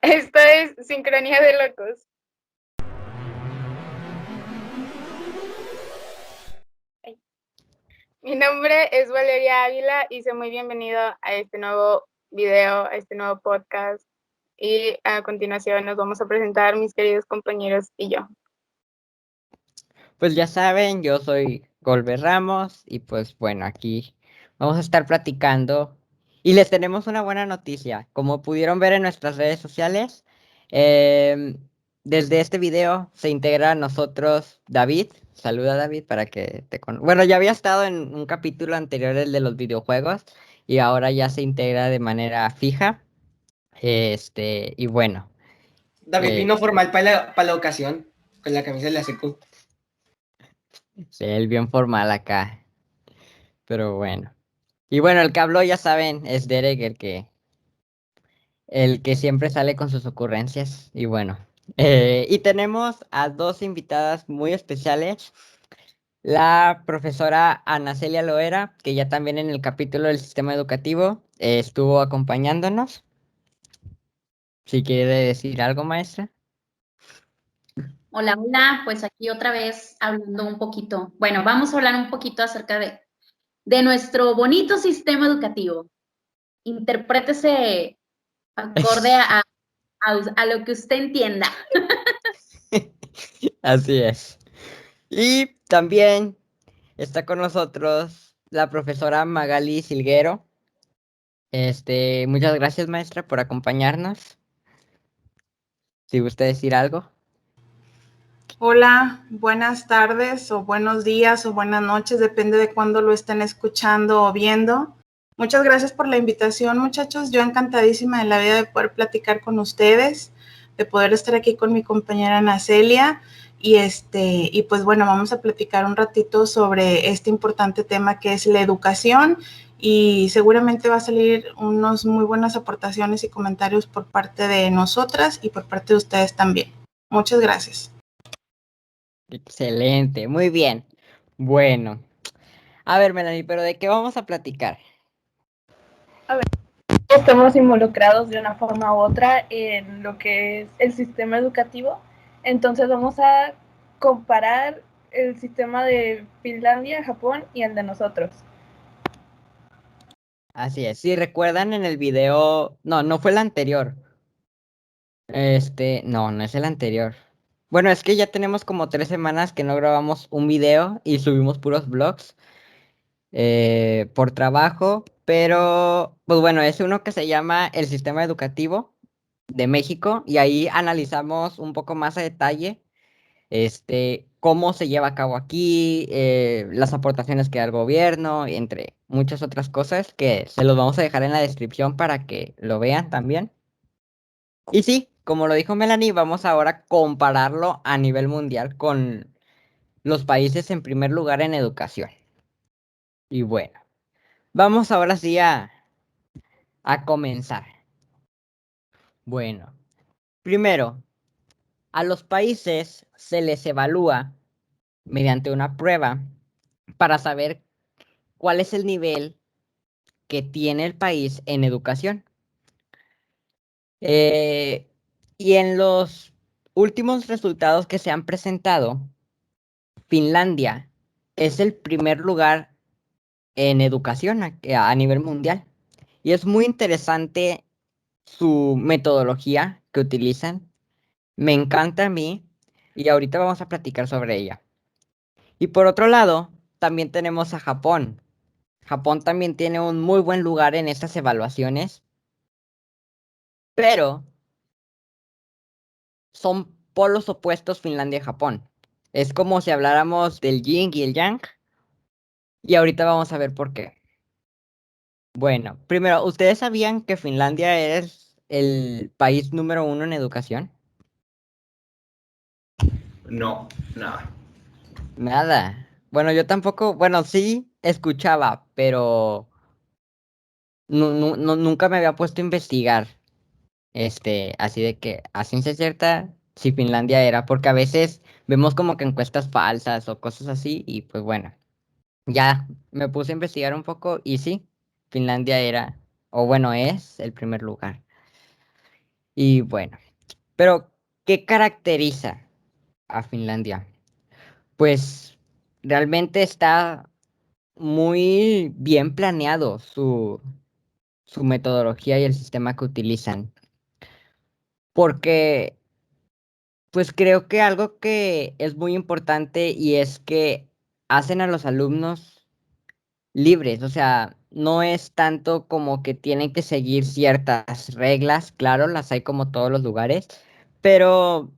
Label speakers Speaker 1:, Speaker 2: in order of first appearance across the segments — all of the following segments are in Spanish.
Speaker 1: Esto es Sincronía de Locos. Mi nombre es Valeria Ávila y soy muy bienvenido a este nuevo video, a este nuevo podcast. Y a continuación nos vamos a presentar mis queridos compañeros y yo.
Speaker 2: Pues ya saben, yo soy Golber Ramos y pues bueno, aquí vamos a estar platicando y les tenemos una buena noticia. Como pudieron ver en nuestras redes sociales, em, desde este video se integra a nosotros David. Saluda David para que te Bueno, ya había estado en un capítulo anterior, el de los videojuegos, y ahora ya se integra de manera fija. Y bueno.
Speaker 3: David
Speaker 2: eh,
Speaker 3: vino formal para la ocasión, con la camisa de la secu.
Speaker 2: sí, él bien formal acá, pero bueno. Y bueno, el que habló, ya saben, es Derek, el que siempre sale con sus ocurrencias. Y bueno, y tenemos a dos invitadas muy especiales. La profesora Ana Celia Loera, que ya también en el capítulo del sistema educativo estuvo acompañándonos. Si quiere decir algo, maestra.
Speaker 4: Hola, hola, pues aquí otra vez hablando un poquito. Bueno, vamos a hablar un poquito acerca de nuestro bonito sistema educativo. Interprétese acorde a lo que usted entienda.
Speaker 2: Así es. Y también está con nosotros la profesora Magali Silguero. Muchas gracias, maestra, por acompañarnos. Si gusta decir algo.
Speaker 5: Hola, buenas tardes o buenos días o buenas noches, depende de cuándo lo estén escuchando o viendo. Muchas gracias por la invitación, muchachos. Yo encantadísima de la vida de poder platicar con ustedes, de poder estar aquí con mi compañera Ana Celia y pues bueno, vamos a platicar un ratito sobre este importante tema que es la educación y seguramente va a salir unos muy buenas aportaciones y comentarios por parte de nosotras y por parte de ustedes también. Muchas gracias.
Speaker 2: Excelente, muy bien. Bueno, a ver, Melanie, pero ¿de qué vamos a platicar?
Speaker 1: Estamos involucrados de una forma u otra en lo que es el sistema educativo. Entonces vamos a comparar el sistema de Finlandia, Japón y el de nosotros.
Speaker 2: Así es, si recuerdan en el video, no fue el anterior. No es el anterior. Bueno, es que ya tenemos como 3 semanas que no grabamos un video y subimos puros vlogs por trabajo, pero pues bueno, es uno que se llama El Sistema Educativo de México y ahí analizamos un poco más a detalle cómo se lleva a cabo aquí, las aportaciones que da el gobierno, entre muchas otras cosas que se los vamos a dejar en la descripción para que lo vean también. Y sí, como lo dijo Melanie, vamos ahora a compararlo a nivel mundial con los países en primer lugar en educación. Y bueno, vamos ahora sí a comenzar. Bueno, primero, a los países se les evalúa mediante una prueba para saber cuál es el nivel que tiene el país en educación. Eh, y en los últimos resultados que se han presentado, Finlandia es el primer lugar en educación a nivel mundial. Y es muy interesante su metodología que utilizan. Me encanta a mí y ahorita vamos a platicar sobre ella. Y por otro lado, también tenemos a Japón. Japón también tiene un muy buen lugar en estas evaluaciones, pero son polos opuestos Finlandia y Japón. Es como si habláramos del yin y el yang, y ahorita vamos a ver por qué. Bueno, primero, ¿ustedes sabían que Finlandia es el país número 1 en educación?
Speaker 3: No, nada.
Speaker 2: Nada. Bueno, yo tampoco, bueno, sí escuchaba, pero nunca me había puesto a investigar. Así de que a ciencia cierta, si Finlandia era, porque a veces vemos como que encuestas falsas o cosas así, y pues bueno, ya me puse a investigar un poco y sí, Finlandia era, o bueno, es el primer lugar. Y bueno, pero ¿qué caracteriza a Finlandia? Pues realmente está muy bien planeado su metodología y el sistema que utilizan. Porque, pues creo que algo que es muy importante y es que hacen a los alumnos libres, o sea, no es tanto como que tienen que seguir ciertas reglas, claro, las hay como todos los lugares, pero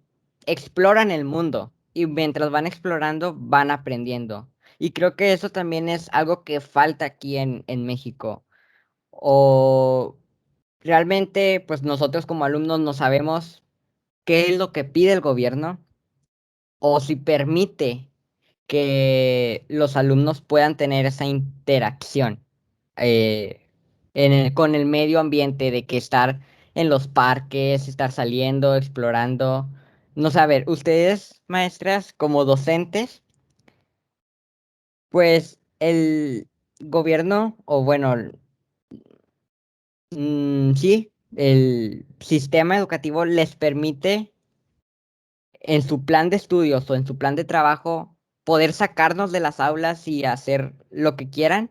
Speaker 2: exploran el mundo y mientras van explorando van aprendiendo. Y creo que eso también es algo que falta aquí en México. O realmente, pues nosotros como alumnos no sabemos qué es lo que pide el gobierno o si permite que los alumnos puedan tener esa interacción eh, con el medio ambiente, de que estar en los parques, estar saliendo, explorando. No sé, a ver, ustedes, maestras, como docentes, pues el gobierno, o bueno, sí, el sistema educativo les permite en su plan de estudios o en su plan de trabajo poder sacarnos de las aulas y hacer lo que quieran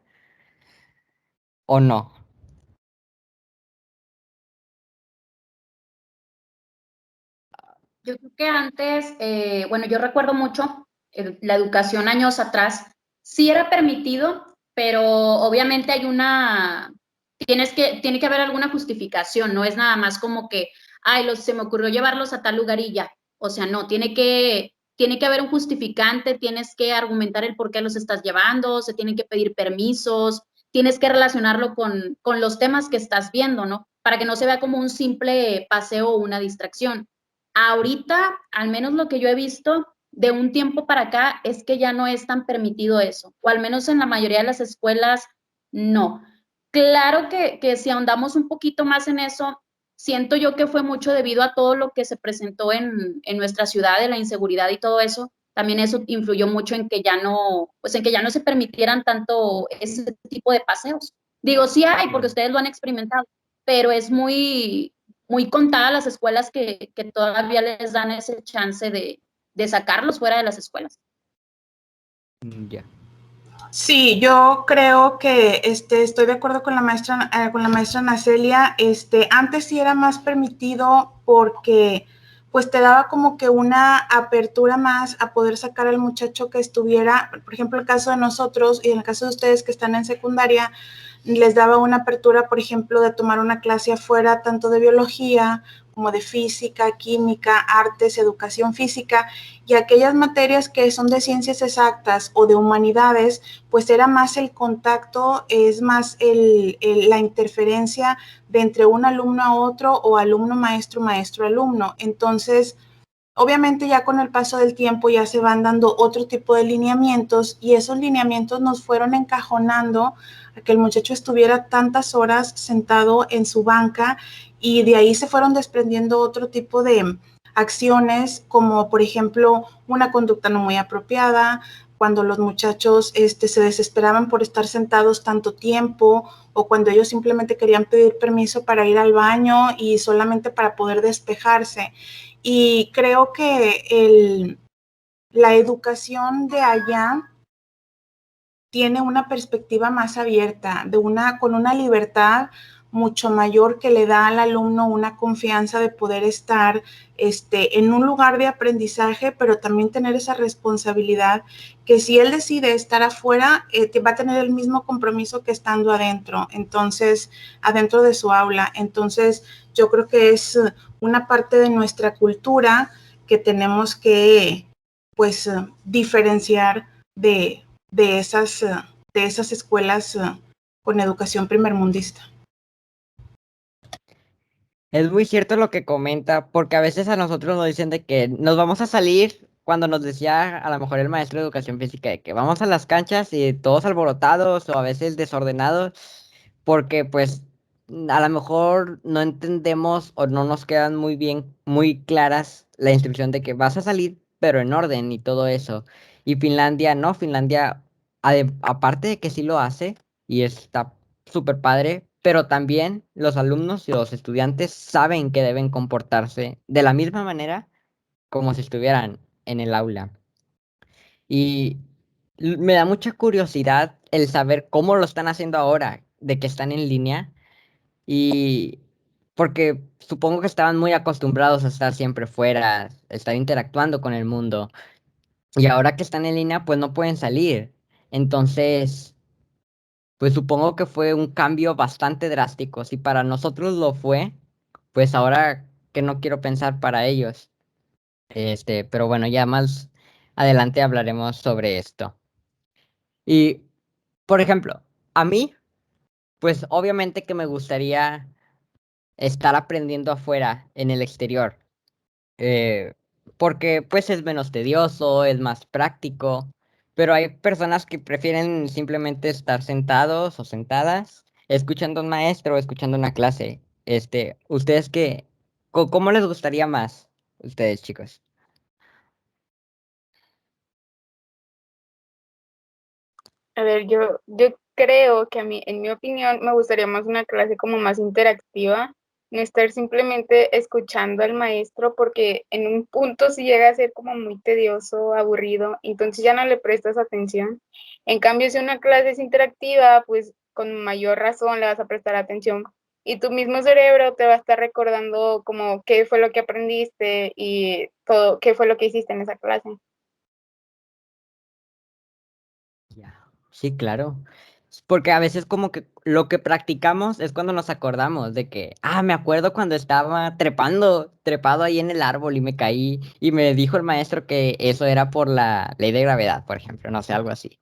Speaker 2: o no.
Speaker 4: Yo creo que antes, bueno, yo recuerdo mucho la educación años atrás, sí era permitido, pero obviamente tiene que haber alguna justificación, no es nada más como que, ay, se me ocurrió llevarlos a tal lugar y ya. O sea, no, tiene que haber un justificante, tienes que argumentar el por qué los estás llevando, se tienen que pedir permisos, tienes que relacionarlo con los temas que estás viendo, ¿no? Para que no se vea como un simple paseo o una distracción. Ahorita, al menos lo que yo he visto de un tiempo para acá, es que ya no es tan permitido eso, o al menos en la mayoría de las escuelas, no. Claro que si ahondamos un poquito más en eso, siento yo que fue mucho debido a todo lo que se presentó en nuestra ciudad, de la inseguridad y todo eso. También eso influyó mucho en que ya no, pues en que ya no se permitieran tanto ese tipo de paseos. Digo, sí hay, porque ustedes lo han experimentado, pero es muy contadas las escuelas que todavía les dan ese chance de sacarlos fuera de las escuelas.
Speaker 2: Ya.
Speaker 5: Sí, yo creo que estoy de acuerdo con la maestra Nacelia. Antes sí era más permitido porque pues te daba como que una apertura más a poder sacar al muchacho que estuviera, por ejemplo, el caso de nosotros y en el caso de ustedes que están en secundaria, les daba una apertura, por ejemplo, de tomar una clase afuera, tanto de biología como de física, química, artes, educación física, y aquellas materias que son de ciencias exactas o de humanidades, pues era más el contacto, es más la interferencia de entre un alumno a otro o alumno maestro, maestro alumno. Entonces, obviamente ya con el paso del tiempo ya se van dando otro tipo de lineamientos y esos lineamientos nos fueron encajonando a que el muchacho estuviera tantas horas sentado en su banca y de ahí se fueron desprendiendo otro tipo de acciones como por ejemplo una conducta no muy apropiada, cuando los muchachos se desesperaban por estar sentados tanto tiempo o cuando ellos simplemente querían pedir permiso para ir al baño y solamente para poder despejarse. Y creo que la educación de allá tiene una perspectiva más abierta, con una libertad mucho mayor que le da al alumno una confianza de poder estar en un lugar de aprendizaje, pero también tener esa responsabilidad que si él decide estar afuera, va a tener el mismo compromiso que estando adentro, entonces, adentro de su aula. Entonces, yo creo que es una parte de nuestra cultura que tenemos que, pues, diferenciar de esas escuelas con educación primermundista.
Speaker 2: Es muy cierto lo que comenta, porque a veces a nosotros nos dicen de que nos vamos a salir cuando nos decía a lo mejor el maestro de educación física de que vamos a las canchas y todos alborotados o a veces desordenados, porque pues a lo mejor no entendemos o no nos quedan muy bien, muy claras la instrucción de que vas a salir, pero en orden y todo eso. Y Finlandia no, Finlandia, aparte de que sí lo hace y está súper padre, pero también los alumnos y los estudiantes saben que deben comportarse de la misma manera como si estuvieran en el aula. Y me da mucha curiosidad el saber cómo lo están haciendo ahora, de que están en línea, y porque supongo que estaban muy acostumbrados a estar siempre fuera, estar interactuando con el mundo, y ahora que están en línea, pues no pueden salir. Entonces, pues supongo que fue un cambio bastante drástico. Si para nosotros lo fue, pues ahora que no quiero pensar para ellos. Pero bueno, ya más adelante hablaremos sobre esto. Y, por ejemplo, a mí, pues obviamente que me gustaría estar aprendiendo afuera, en el exterior, eh, porque pues es menos tedioso, es más práctico, pero hay personas que prefieren simplemente estar sentados o sentadas, escuchando a un maestro o escuchando una clase. ¿Ustedes qué? ¿Cómo les gustaría más? Ustedes, chicos.
Speaker 6: A ver, yo creo que a mí, en mi opinión, me gustaría más una clase como más interactiva, no estar simplemente escuchando al maestro, porque en un punto sí llega a ser como muy tedioso, aburrido, entonces ya no le prestas atención. En cambio, si una clase es interactiva, pues con mayor razón le vas a prestar atención y tu mismo cerebro te va a estar recordando como qué fue lo que aprendiste y todo, qué fue lo que hiciste en esa clase.
Speaker 2: Ya. Sí, claro. Porque a veces como que lo que practicamos es cuando nos acordamos de que, me acuerdo cuando estaba trepado ahí en el árbol y me caí y me dijo el maestro que eso era por la ley de gravedad, por ejemplo, no sé, algo así.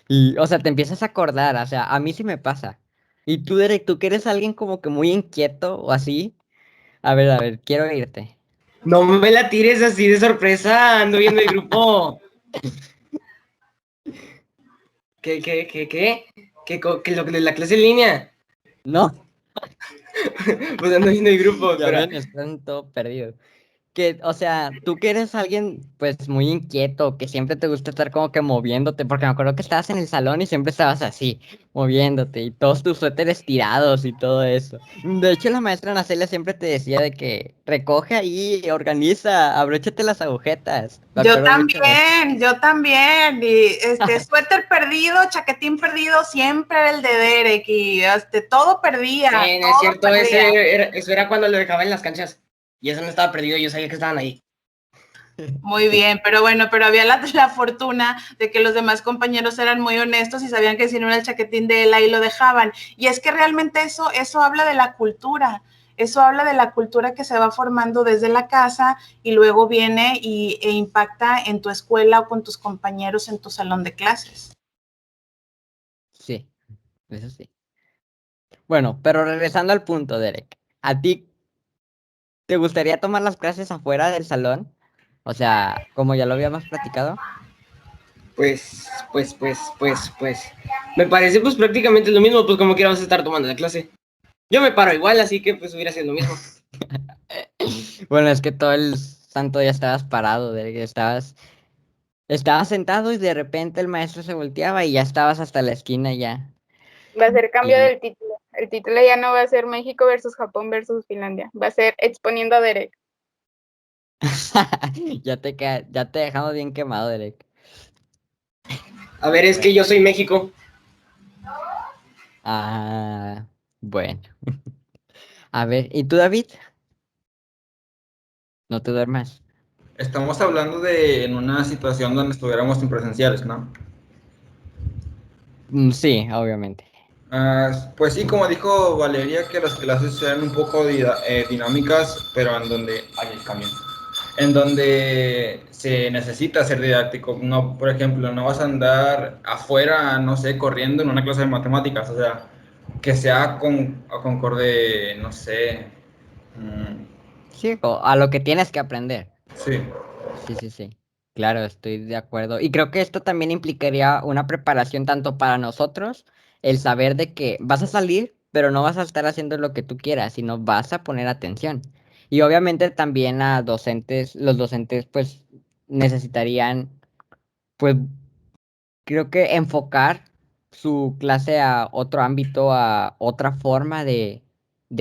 Speaker 2: Y, o sea, te empiezas a acordar, o sea, a mí sí me pasa. Y tú, Derek, tú que eres alguien como que muy inquieto o así, a ver, quiero irte.
Speaker 3: No me la tires así de sorpresa, ando viendo el grupo. ¿Qué? ¿Qué lo de la clase en línea?
Speaker 2: No,
Speaker 3: Pues ando viendo el grupo,
Speaker 2: ya
Speaker 3: pero
Speaker 2: ven, están todo perdidos. Que, o sea, tú que eres alguien, pues, muy inquieto, que siempre te gusta estar como que moviéndote, porque me acuerdo que estabas en el salón y siempre estabas así, moviéndote, y todos tus suéteres tirados y todo eso. De hecho, la maestra Nacelia siempre te decía de que recoge ahí, organiza, abróchate las agujetas. Me acuerdo mucho de eso.
Speaker 5: Yo también. Y suéter perdido, chaquetín perdido, siempre era el de Derek. Y todo perdía,
Speaker 3: no es
Speaker 5: todo
Speaker 3: cierto,
Speaker 5: perdía.
Speaker 3: eso era cuando lo dejaba en las canchas. Y eso no estaba perdido, yo sabía que estaban ahí.
Speaker 5: Muy bien, pero bueno, pero había la fortuna de que los demás compañeros eran muy honestos y sabían que si no era el chaquetín de él, ahí lo dejaban. Y es que realmente eso habla de la cultura. Eso habla de la cultura que se va formando desde la casa y luego viene e impacta en tu escuela o con tus compañeros en tu salón de clases.
Speaker 2: Sí, eso sí. Bueno, pero regresando al punto, Derek, ¿a ti te gustaría tomar las clases afuera del salón? O sea, como ya lo habíamos platicado.
Speaker 3: Pues. Me parece pues prácticamente lo mismo, pues como quiera vas a estar tomando la clase. Yo me paro igual, así que pues hubiera sido lo mismo.
Speaker 2: Bueno, es que todo el santo día estabas parado, estabas sentado y de repente el maestro se volteaba y ya estabas hasta la esquina ya.
Speaker 6: Va a ser cambio
Speaker 2: Y
Speaker 6: del título. El título ya no va a ser México versus Japón versus Finlandia. Va a ser exponiendo a Derek.
Speaker 2: ya te dejamos bien quemado, Derek.
Speaker 3: A ver, es que yo soy México.
Speaker 2: Ah, bueno. A ver, ¿y tú, David? No te duermas.
Speaker 7: Estamos hablando de en una situación donde estuviéramos en presenciales, ¿no?
Speaker 2: Sí, obviamente.
Speaker 7: Pues sí, como dijo Valeria, que las clases sean un poco dinámicas, pero en donde hay el cambio. En donde se necesita ser didáctico. No, por ejemplo, no vas a andar afuera, no sé, corriendo en una clase de matemáticas. O sea, que sea concorde, no sé.
Speaker 2: Sí, a lo que tienes que aprender.
Speaker 7: Sí.
Speaker 2: Sí. Claro, estoy de acuerdo. Y creo que esto también implicaría una preparación tanto para nosotros, el saber de que vas a salir, pero no vas a estar haciendo lo que tú quieras, sino vas a poner atención. Y obviamente también a docentes, los docentes pues necesitarían, pues creo que enfocar su clase a otro ámbito, a otra forma de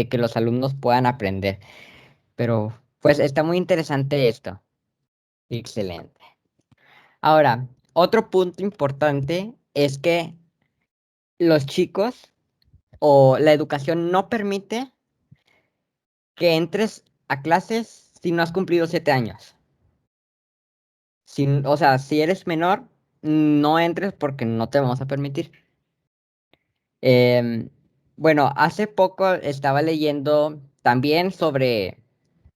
Speaker 2: que los alumnos puedan aprender. Pero pues está muy interesante esto. Excelente. Ahora, otro punto importante es que los chicos o la educación no permite que entres a clases si no has cumplido 7 años. O sea, si eres menor, no entres porque no te vamos a permitir. Em, bueno, hace poco estaba leyendo también sobre,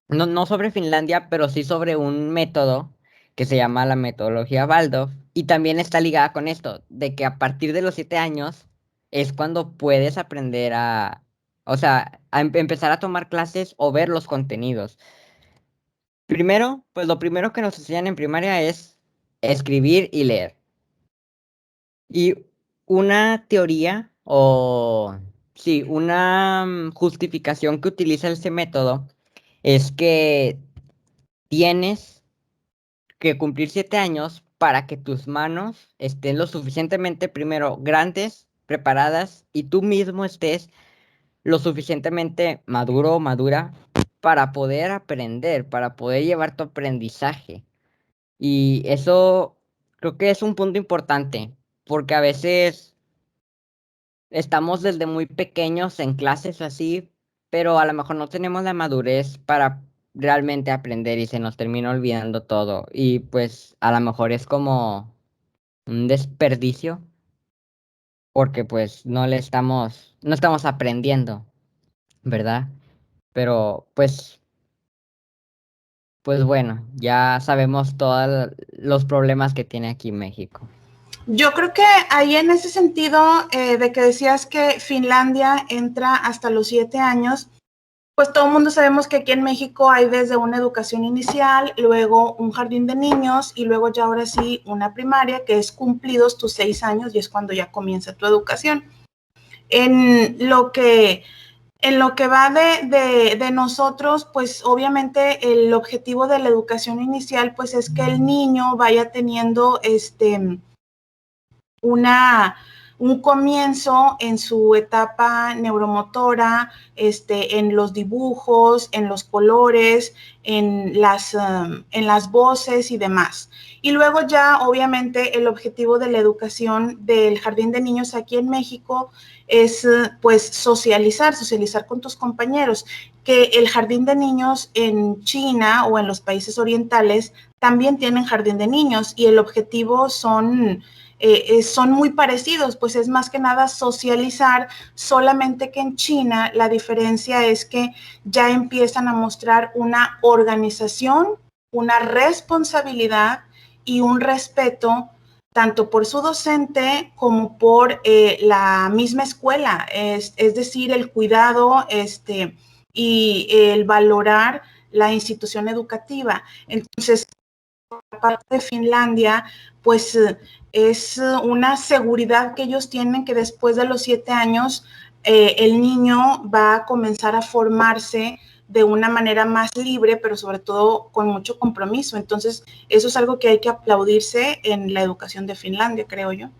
Speaker 2: no sobre Finlandia, pero sí sobre un método que se llama la metodología Waldorf, y también está ligada con esto, de que a partir de los 7 años es cuando puedes aprender o sea, empezar a tomar clases o ver los contenidos. Primero, pues lo primero que nos enseñan en primaria es escribir y leer. Y una teoría sí, una justificación que utiliza ese método es que tienes que cumplir 7 años para que tus manos estén lo suficientemente, primero, grandes, preparadas, y tú mismo estés lo suficientemente maduro o madura para poder aprender, para poder llevar tu aprendizaje. Y eso creo que es un punto importante, porque a veces estamos desde muy pequeños en clases así, pero a lo mejor no tenemos la madurez para realmente aprender y se nos termina olvidando todo. Y pues a lo mejor es como un desperdicio, porque pues no estamos aprendiendo, ¿verdad? Pero pues bueno, ya sabemos todos los problemas que tiene aquí México.
Speaker 5: Yo creo que ahí en ese sentido de que decías que Finlandia entra hasta los 7 años, pues todo el mundo sabemos que aquí en México hay desde una educación inicial, luego un jardín de niños y luego ya ahora sí una primaria, que es cumplidos tus 6 años y es cuando ya comienza tu educación. En lo que va de nosotros, pues obviamente el objetivo de la educación inicial, pues es que el niño vaya teniendo un comienzo en su etapa neuromotora, en los dibujos, en los colores, en las voces y demás. Y luego ya, obviamente, el objetivo de la educación del jardín de niños aquí en México es, pues, socializar con tus compañeros, que el jardín de niños en China o en los países orientales también tienen jardín de niños y el objetivo son muy parecidos, pues es más que nada socializar, solamente que en China la diferencia es que ya empiezan a mostrar una organización, una responsabilidad y un respeto tanto por su docente como por la misma escuela, es decir, el cuidado y el valorar la institución educativa. Entonces, por parte de Finlandia, pues es una seguridad que ellos tienen que después de los 7 años el niño va a comenzar a formarse de una manera más libre, pero sobre todo con mucho compromiso. Entonces, eso es algo que hay que aplaudirse en la educación de Finlandia, creo yo.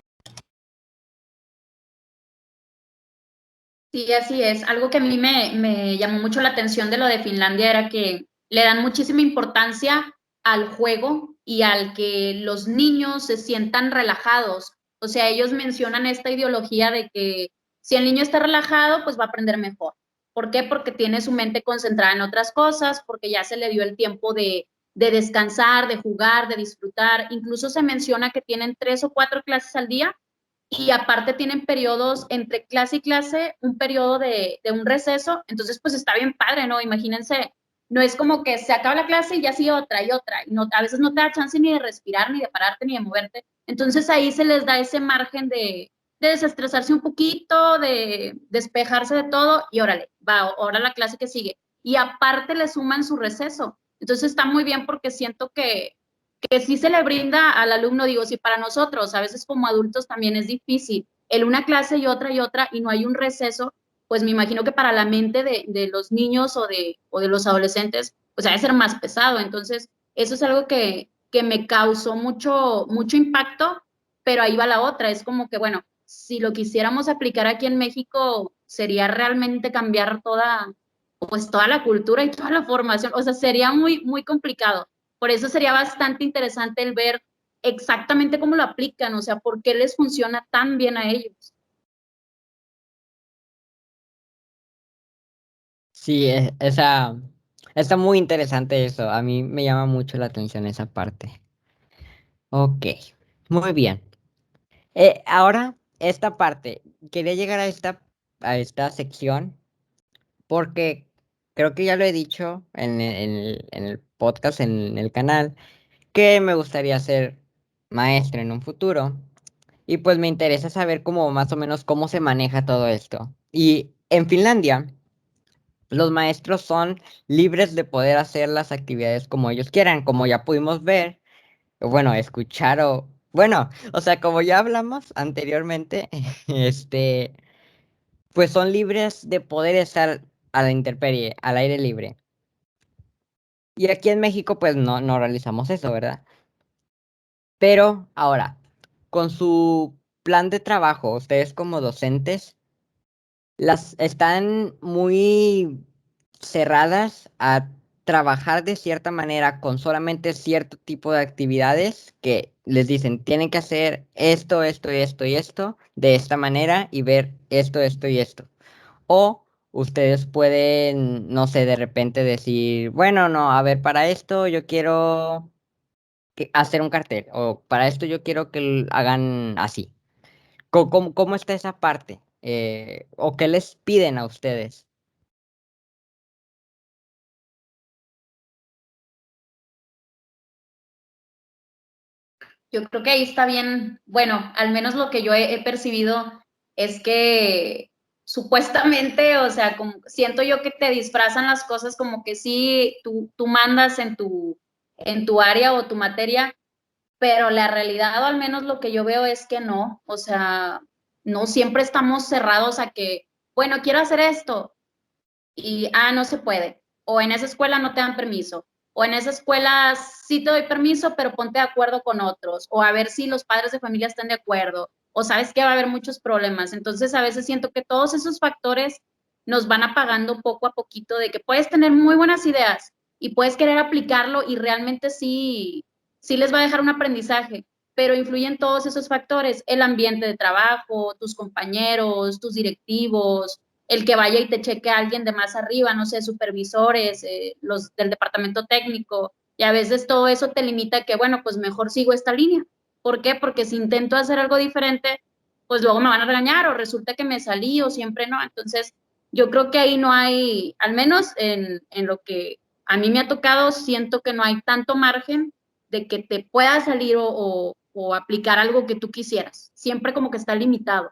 Speaker 4: Sí, así es. Algo que a mí me llamó mucho la atención de lo de Finlandia era que le dan muchísima importancia al juego y al que los niños se sientan relajados. O sea, ellos mencionan esta ideología de que si el niño está relajado, pues va a aprender mejor. ¿Por qué? Porque tiene su mente concentrada en otras cosas, porque ya se le dio el tiempo de descansar, de jugar, de disfrutar. Incluso se menciona que tienen 3 o 4 clases al día y aparte tienen periodos entre clase y clase, un periodo de un receso, entonces pues está bien padre, ¿no? Imagínense, no es como que se acaba la clase y ya sigue otra y otra, y no, a veces no te da chance ni de respirar, ni de pararte, ni de moverte, entonces ahí se les da ese margen de desestresarse un poquito, de despejarse de todo, y órale, va, ahora la clase que sigue, y aparte le suman su receso, entonces está muy bien porque siento que sí se le brinda al alumno, digo, si para nosotros a veces como adultos también es difícil, el una clase y otra y no hay un receso, pues me imagino que para la mente de los niños o de los adolescentes, pues debe ser más pesado. Entonces, eso es algo que me causó mucho impacto, pero ahí va la otra, es como que, bueno, si lo quisiéramos aplicar aquí en México, sería realmente cambiar pues toda la cultura y toda la formación. O sea, sería muy, muy complicado. Por eso sería bastante interesante el ver exactamente cómo lo aplican, o sea, por qué les funciona tan bien a ellos.
Speaker 2: Sí, está muy interesante eso. A mí me llama mucho la atención esa parte. Ok, muy bien. Ahora, esta parte. Quería llegar a esta sección porque creo que ya lo he dicho en el podcast, en el canal, que me gustaría ser maestro en un futuro. Y pues me interesa saber cómo más o menos cómo se maneja todo esto. Y en Finlandia, los maestros son libres de poder hacer las actividades como ellos quieran, como ya pudimos ver, bueno, escuchar bueno, o sea, como ya hablamos anteriormente, pues son libres de poder estar a la intemperie, al aire libre. Y aquí en México, pues no realizamos eso, ¿verdad? Pero ahora, con su plan de trabajo, ustedes como docentes, las están muy cerradas a trabajar de cierta manera con solamente cierto tipo de actividades que les dicen, tienen que hacer esto, esto y esto y esto de esta manera y ver esto, esto y esto. O ustedes pueden, no sé, de repente decir, bueno, no, a ver, para esto yo quiero hacer un cartel o para esto yo quiero que hagan así. ¿Cómo está esa parte? ¿O qué les piden a ustedes?
Speaker 4: Yo creo que ahí está bien, bueno, al menos lo que yo he percibido es que supuestamente, o sea, como, siento yo que te disfrazan las cosas como que sí, tú mandas en tu área o tu materia, pero la realidad, o al menos lo que yo veo es que no, o sea, no siempre estamos cerrados a que, bueno, quiero hacer esto, y, no se puede, o en esa escuela no te dan permiso, o en esa escuela sí te doy permiso, pero ponte de acuerdo con otros, o a ver si los padres de familia están de acuerdo, o sabes que va a haber muchos problemas. Entonces, a veces siento que todos esos factores nos van apagando poco a poquito de que puedes tener muy buenas ideas y puedes querer aplicarlo y realmente sí les va a dejar un aprendizaje, pero influyen todos esos factores, el ambiente de trabajo, tus compañeros, tus directivos, el que vaya y te cheque a alguien de más arriba, no sé, supervisores, los del departamento técnico, y a veces todo eso te limita a que, bueno, pues mejor sigo esta línea. ¿Por qué? Porque si intento hacer algo diferente, pues luego me van a regañar o resulta que me salí o siempre no. Entonces, yo creo que ahí no hay, al menos en lo que a mí me ha tocado, siento que no hay tanto margen de que te pueda salir o aplicar algo que tú quisieras. Siempre como que está limitado.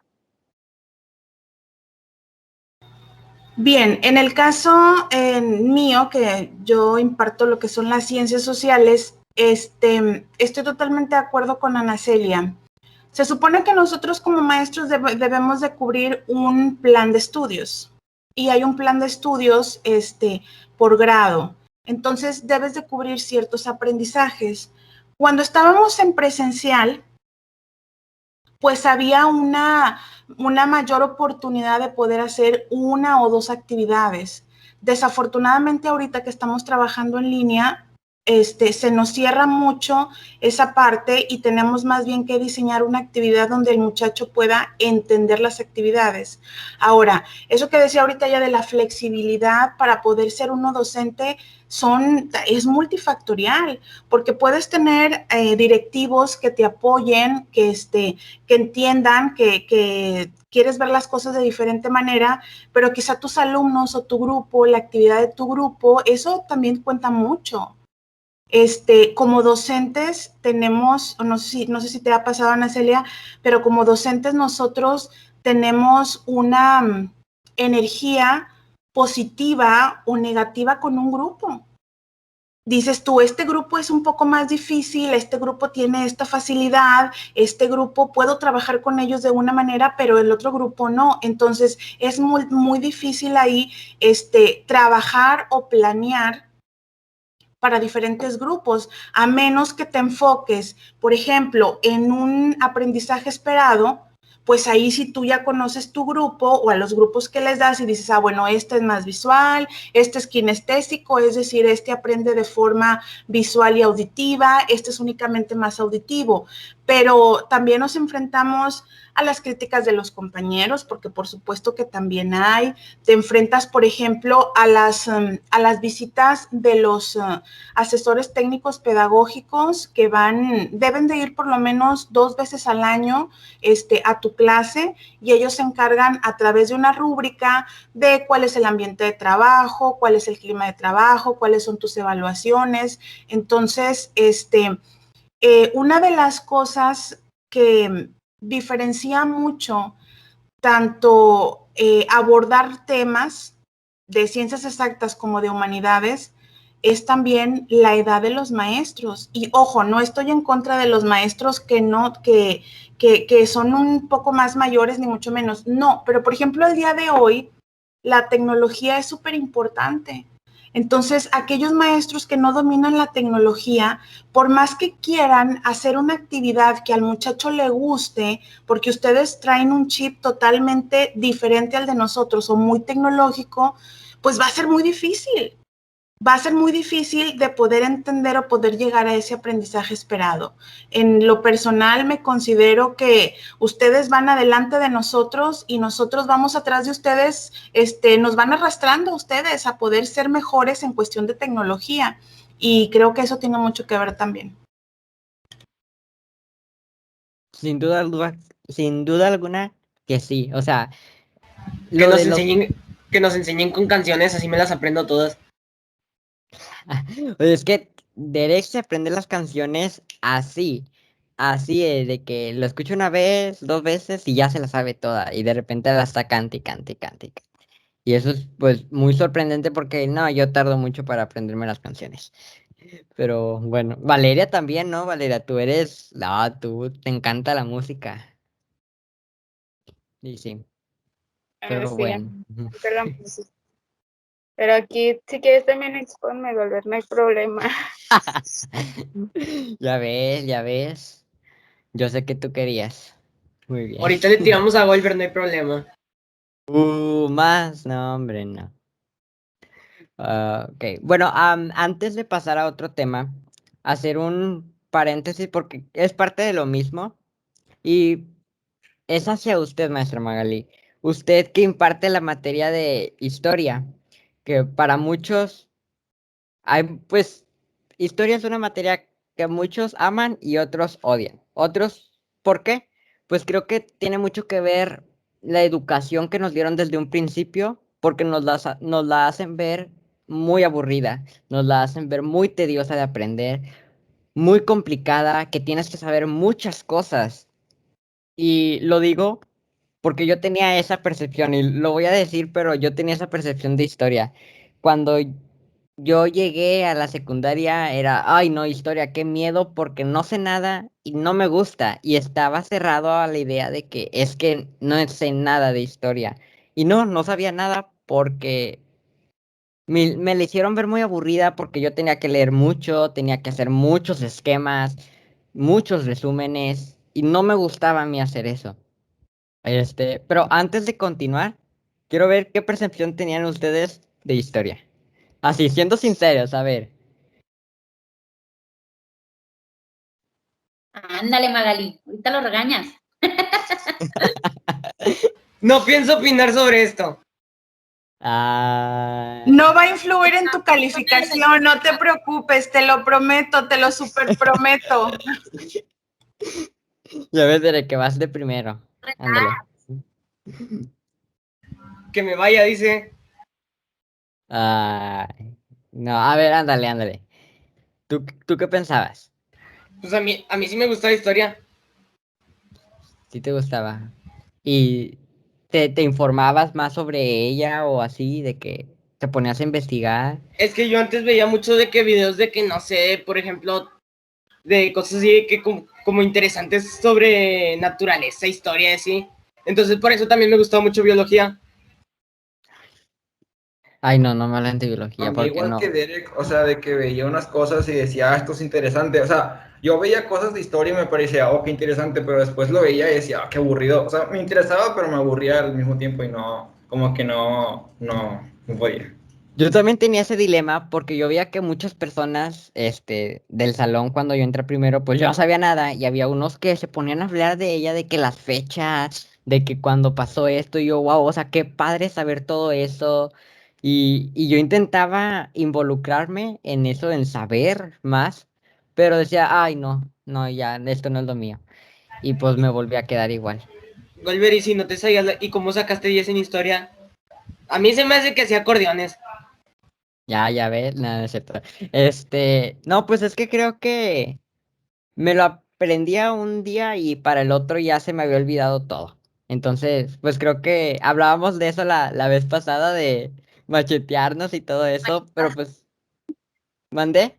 Speaker 5: Bien, en el caso mío, que yo imparto lo que son las ciencias sociales, estoy totalmente de acuerdo con Ana Celia. Se supone que nosotros como maestros debemos de cubrir un plan de estudios y hay un plan de estudios por grado. Entonces debes de cubrir ciertos aprendizajes. Cuando estábamos en presencial, pues había una mayor oportunidad de poder hacer una o dos actividades. Desafortunadamente ahorita que estamos trabajando en línea, se nos cierra mucho esa parte y tenemos más bien que diseñar una actividad donde el muchacho pueda entender las actividades. Ahora, eso que decía ahorita ya de la flexibilidad para poder ser uno docente es multifactorial, porque puedes tener directivos que te apoyen, que entiendan que quieres ver las cosas de diferente manera, pero quizá tus alumnos o tu grupo, la actividad de tu grupo, eso también cuenta mucho. Como docentes tenemos, no sé si te ha pasado, Ana Celia, pero como docentes nosotros tenemos una energía positiva o negativa con un grupo. Dices tú, este grupo es un poco más difícil, este grupo tiene esta facilidad, este grupo puedo trabajar con ellos de una manera, pero el otro grupo no. Entonces es muy, muy difícil ahí trabajar o planear para diferentes grupos, a menos que te enfoques, por ejemplo, en un aprendizaje esperado, pues ahí si tú ya conoces tu grupo o a los grupos que les das y dices, ah, bueno, este es más visual, este es kinestésico, es decir, este aprende de forma visual y auditiva, este es únicamente más auditivo, pero también nos enfrentamos a las críticas de los compañeros, porque por supuesto que también hay, te enfrentas, por ejemplo, a las visitas de los asesores técnicos pedagógicos que deben de ir por lo menos 2 veces al año a tu clase, y ellos se encargan a través de una rúbrica de cuál es el ambiente de trabajo, cuál es el clima de trabajo, cuáles son tus evaluaciones. Entonces, una de las cosas que diferencia mucho tanto abordar temas de ciencias exactas como de humanidades es también la edad de los maestros. Y ojo, no estoy en contra de los maestros que son un poco más mayores, ni mucho menos. No, pero por ejemplo, el día de hoy, la tecnología es súper importante. Entonces, aquellos maestros que no dominan la tecnología, por más que quieran hacer una actividad que al muchacho le guste, porque ustedes traen un chip totalmente diferente al de nosotros o muy tecnológico, pues va a ser muy difícil. Va a ser muy difícil de poder entender o poder llegar a ese aprendizaje esperado. En lo personal me considero que ustedes van adelante de nosotros y nosotros vamos atrás de ustedes, nos van arrastrando ustedes a poder ser mejores en cuestión de tecnología, y creo que eso tiene mucho que ver también.
Speaker 2: Sin duda, sin duda alguna que sí, o sea,
Speaker 3: Que nos enseñen con canciones, así me las aprendo todas.
Speaker 2: Oye, es que Derek se aprende las canciones así de que lo escucha una vez, 2 veces y ya se la sabe toda, y de repente la está cante y cante y cante y cante. Y eso es pues muy sorprendente porque no, yo tardo mucho para aprenderme las canciones. Pero bueno, Valeria también, ¿no? Valeria, tú te encanta la música. Y sí, pero
Speaker 6: Sí,
Speaker 2: bueno.
Speaker 6: me encanta la música. Pero aquí, si quieres también exponme, Golver, no hay problema.
Speaker 2: Ya ves. Yo sé que tú querías. Muy bien.
Speaker 3: Ahorita le tiramos a Golver, no hay problema.
Speaker 2: Más, no, hombre, no. Ok, bueno, antes de pasar a otro tema, hacer un paréntesis porque es parte de lo mismo y es hacia usted, maestra Magali. Usted que imparte la materia de historia, que para muchos hay, pues, historia es una materia que muchos aman y otros odian. Otros, ¿por qué? Pues creo que tiene mucho que ver la educación que nos dieron desde un principio, porque nos la hacen ver muy aburrida, nos la hacen ver muy tediosa de aprender, muy complicada, que tienes que saber muchas cosas. Y lo digo porque yo tenía esa percepción, y lo voy a decir, pero yo tenía esa percepción de historia. Cuando yo llegué a la secundaria era, ay no, historia, qué miedo porque no sé nada y no me gusta. Y estaba cerrado a la idea de que es que no sé nada de historia. Y no sabía nada porque me la hicieron ver muy aburrida porque yo tenía que leer mucho, tenía que hacer muchos esquemas, muchos resúmenes y no me gustaba a mí hacer eso. Pero antes de continuar, quiero ver qué percepción tenían ustedes de historia. Así, siendo sinceros, a ver.
Speaker 4: Ándale, Magali, ahorita lo regañas.
Speaker 3: No pienso opinar sobre esto.
Speaker 5: No va a influir en tu calificación, no te preocupes, te lo prometo, te lo super prometo.
Speaker 2: Ya ves, de que vas de primero. Ándale.
Speaker 3: Que me vaya, dice.
Speaker 2: Ay, no, a ver, ándale. ¿Tú qué pensabas?
Speaker 3: Pues a mí sí me gusta la historia.
Speaker 2: ¿Sí te gustaba? ¿Y te informabas más sobre ella o así, de que te ponías a investigar?
Speaker 3: Es que yo antes veía mucho de que videos de que, no sé, por ejemplo, de cosas así de que como interesantes sobre naturaleza, historia, así. Entonces por eso también me gustó mucho biología.
Speaker 2: Ay, no, no me hablan de biología
Speaker 7: A mí
Speaker 2: porque
Speaker 7: igual
Speaker 2: no.
Speaker 7: que Derek, o sea, de que veía unas cosas y decía, esto es interesante. O sea, yo veía cosas de historia y me parecía, oh, qué interesante, pero después lo veía y decía, qué aburrido. O sea, me interesaba, pero me aburría al mismo tiempo y no, como que no podía.
Speaker 2: Yo también tenía ese dilema porque yo veía que muchas personas, del salón cuando yo entré primero, pues yo no sabía nada y había unos que se ponían a hablar de ella, de que las fechas, de que cuando pasó esto, y yo, wow, o sea, qué padre saber todo eso. Y yo intentaba involucrarme en eso, en saber más, pero decía, ay, no, no, ya, esto no es lo mío. Y pues me volví a quedar igual.
Speaker 3: Golver, y si no te sabías, ¿y cómo sacaste 10 en historia? A mí se me hace que hacía acordeones.
Speaker 2: Ya ves, nada, no es cierto. No, pues es que creo que me lo aprendía un día y para el otro ya se me había olvidado todo. Entonces, pues creo que hablábamos de eso la vez pasada, de machetearnos y todo eso, pero pues, mandé,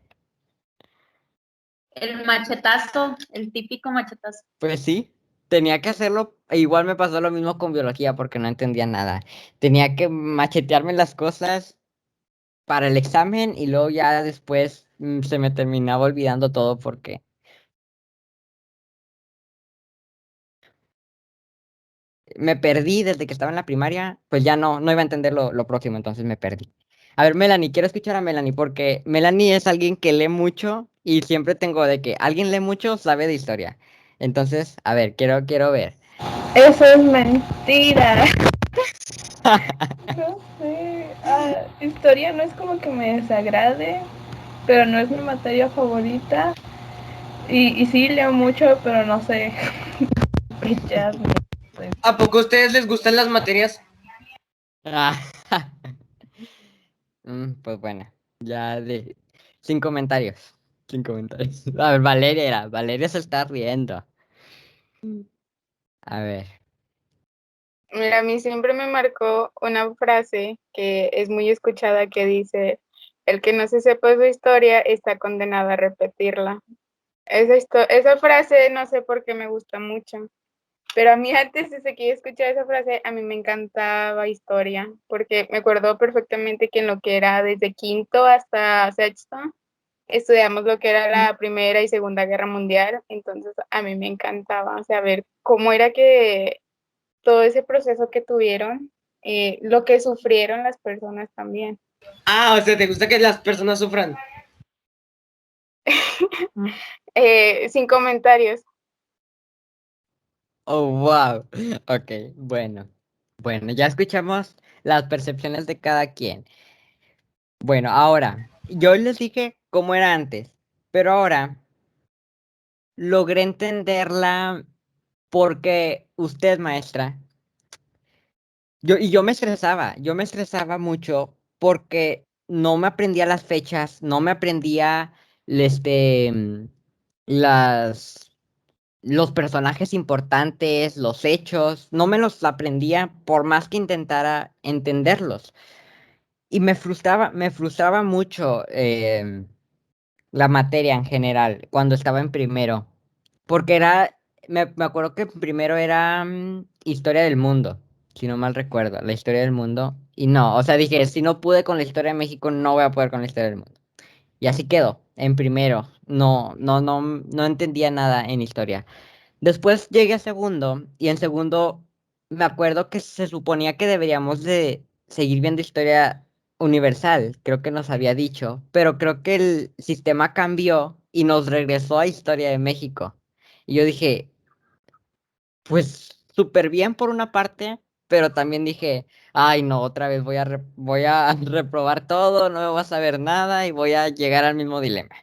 Speaker 4: El machetazo, el típico machetazo.
Speaker 2: pues sí, tenía que hacerlo. E igual me pasó lo mismo con biología porque no entendía nada. Tenía que machetearme las cosas para el examen y luego ya después se me terminaba olvidando todo porque me perdí desde que estaba en la primaria, pues ya no iba a entender lo próximo, entonces me perdí. A ver, Melanie, quiero escuchar a Melanie porque Melanie es alguien que lee mucho y siempre tengo de que alguien lee mucho, sabe de historia. Entonces, a ver, quiero ver.
Speaker 1: Eso es mentira. No sé. Historia no es como que me desagrade, pero no es mi materia favorita. Y sí leo mucho, pero no sé. Fechas, no sé.
Speaker 3: ¿A poco a ustedes les gustan las materias?
Speaker 2: Ah, pues bueno, sin comentarios, sin comentarios. A ver, Valeria se está riendo. A ver,
Speaker 6: Mira, a mí siempre me marcó una frase que es muy escuchada que dice, el que no se sepa su historia está condenado a repetirla. Esa frase no sé por qué me gusta mucho, pero a mí antes de que yo escuchara esa frase, a mí me encantaba historia, porque me acuerdo perfectamente que en lo que era desde quinto hasta sexto, estudiamos lo que era la Primera y Segunda Guerra Mundial, entonces a mí me encantaba saber cómo era que todo ese proceso que tuvieron, lo que sufrieron las personas también.
Speaker 3: Ah, o sea, ¿te gusta que las personas sufran?
Speaker 6: Sin comentarios.
Speaker 2: oh, wow. Ok, bueno. Bueno, ya escuchamos las percepciones de cada quien. Bueno, ahora, yo les dije cómo era antes, pero ahora logré entenderla porque usted, maestra, yo me estresaba mucho porque no me aprendía las fechas, no me aprendía las, los personajes importantes, los hechos, no me los aprendía por más que intentara entenderlos. Y me frustraba mucho la materia en general cuando estaba en primero, porque me acuerdo que primero era historia del mundo, si no mal recuerdo, la historia del mundo. Y no, o sea, dije, si no pude con la historia de México, no voy a poder con la historia del mundo. Y así quedó, en primero. No entendía nada en historia. Después llegué a segundo y en segundo me acuerdo que se suponía que deberíamos de seguir viendo historia universal, creo que nos había dicho, pero creo que el sistema cambió y nos regresó a historia de México. Y yo dije, pues súper bien por una parte, pero también dije, ay no, otra vez voy a reprobar todo, no me voy a saber nada y voy a llegar al mismo dilema.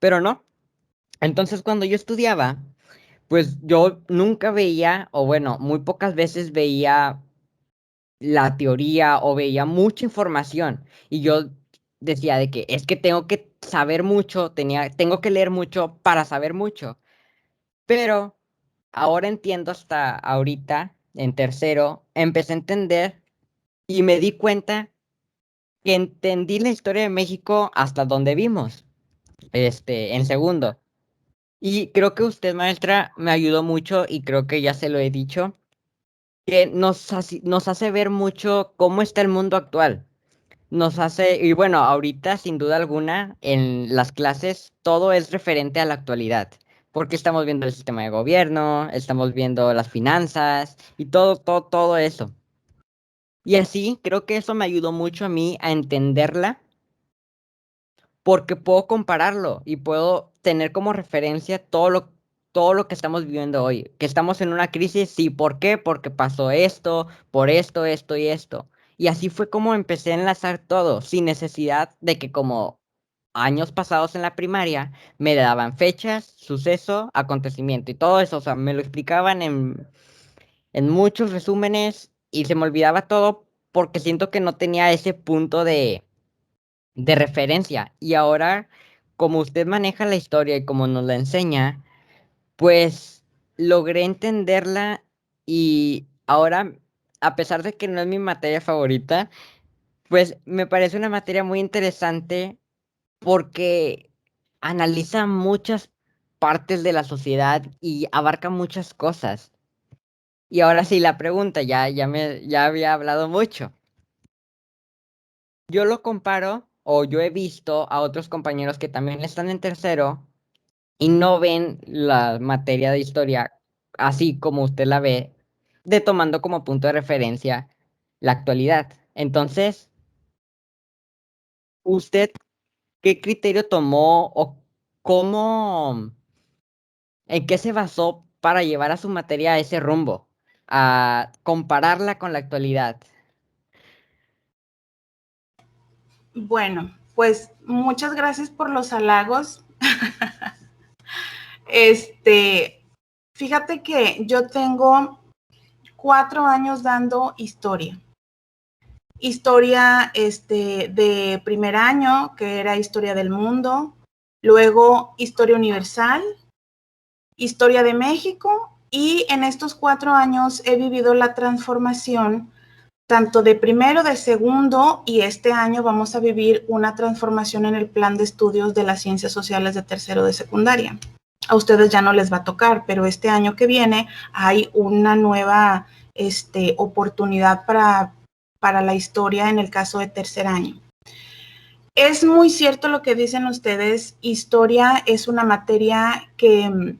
Speaker 2: Pero no. Entonces cuando yo estudiaba, pues yo nunca veía, o bueno, muy pocas veces veía la teoría o veía mucha información. Y yo decía de que es que tengo que saber mucho, tengo que leer mucho para saber mucho. Pero ahora entiendo hasta ahorita, en tercero, empecé a entender y me di cuenta que entendí la historia de México hasta donde vimos, en segundo. Y creo que usted, maestra, me ayudó mucho y creo que ya se lo he dicho, que nos hace ver mucho cómo está el mundo actual. nos hace, y bueno, ahorita sin duda alguna en las clases todo es referente a la actualidad, porque estamos viendo el sistema de gobierno, estamos viendo las finanzas y todo eso. Y así creo que eso me ayudó mucho a mí a entenderla porque puedo compararlo y puedo tener como referencia todo lo que estamos viviendo hoy. Que estamos en una crisis, sí, ¿por qué? Porque pasó esto, por esto y esto. Y así fue como empecé a enlazar todo, sin necesidad de que como años pasados en la primaria me daban fechas, suceso, acontecimiento y todo eso. O sea, me lo explicaban en muchos resúmenes y se me olvidaba todo porque siento que no tenía ese punto de referencia. Y ahora, como usted maneja la historia y como nos la enseña, pues logré entenderla y ahora, a pesar de que no es mi materia favorita, pues me parece una materia muy interesante porque analiza muchas partes de la sociedad y abarca muchas cosas. Y ahora sí, la pregunta, ya había hablado mucho. Yo lo comparo o yo he visto a otros compañeros que también están en tercero y no ven la materia de historia así como usted la ve, de tomando como punto de referencia la actualidad. Entonces, ¿usted qué criterio tomó o cómo, en qué se basó para llevar a su materia a ese rumbo, a compararla con la actualidad?
Speaker 5: Bueno, pues muchas gracias por los halagos. Fíjate que yo tengo 4 años dando historia. Historia de primer año, que era historia del mundo, luego historia universal, historia de México, y en estos 4 años he vivido la transformación tanto de primero, de segundo, y este año vamos a vivir una transformación en el plan de estudios de las ciencias sociales de tercero de secundaria. A ustedes ya no les va a tocar, pero este año que viene hay una nueva oportunidad para la historia en el caso de tercer año. Es muy cierto lo que dicen ustedes, historia es una materia que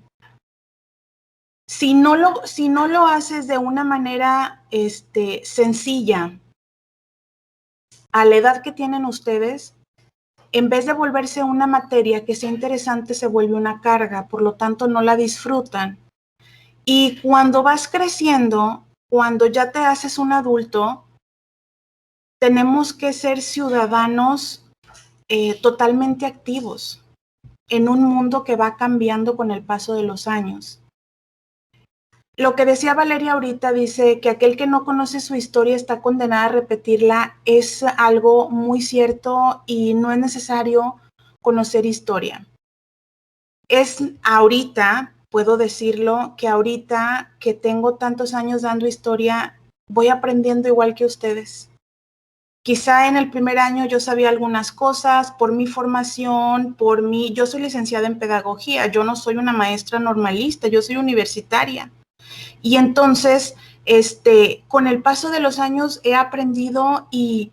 Speaker 5: si no lo haces de una manera sencilla, a la edad que tienen ustedes, en vez de volverse una materia que sea interesante, se vuelve una carga, por lo tanto no la disfrutan. Y cuando vas creciendo, cuando ya te haces un adulto, tenemos que ser ciudadanos totalmente activos en un mundo que va cambiando con el paso de los años. Lo que decía Valeria ahorita, dice que aquel que no conoce su historia está condenado a repetirla, es algo muy cierto y no es necesario conocer historia. Es ahorita, puedo decirlo, que ahorita que tengo tantos años dando historia, voy aprendiendo igual que ustedes. Quizá en el primer año yo sabía algunas cosas por mi formación, yo soy licenciada en pedagogía, yo no soy una maestra normalista, yo soy universitaria. Y entonces, con el paso de los años he aprendido y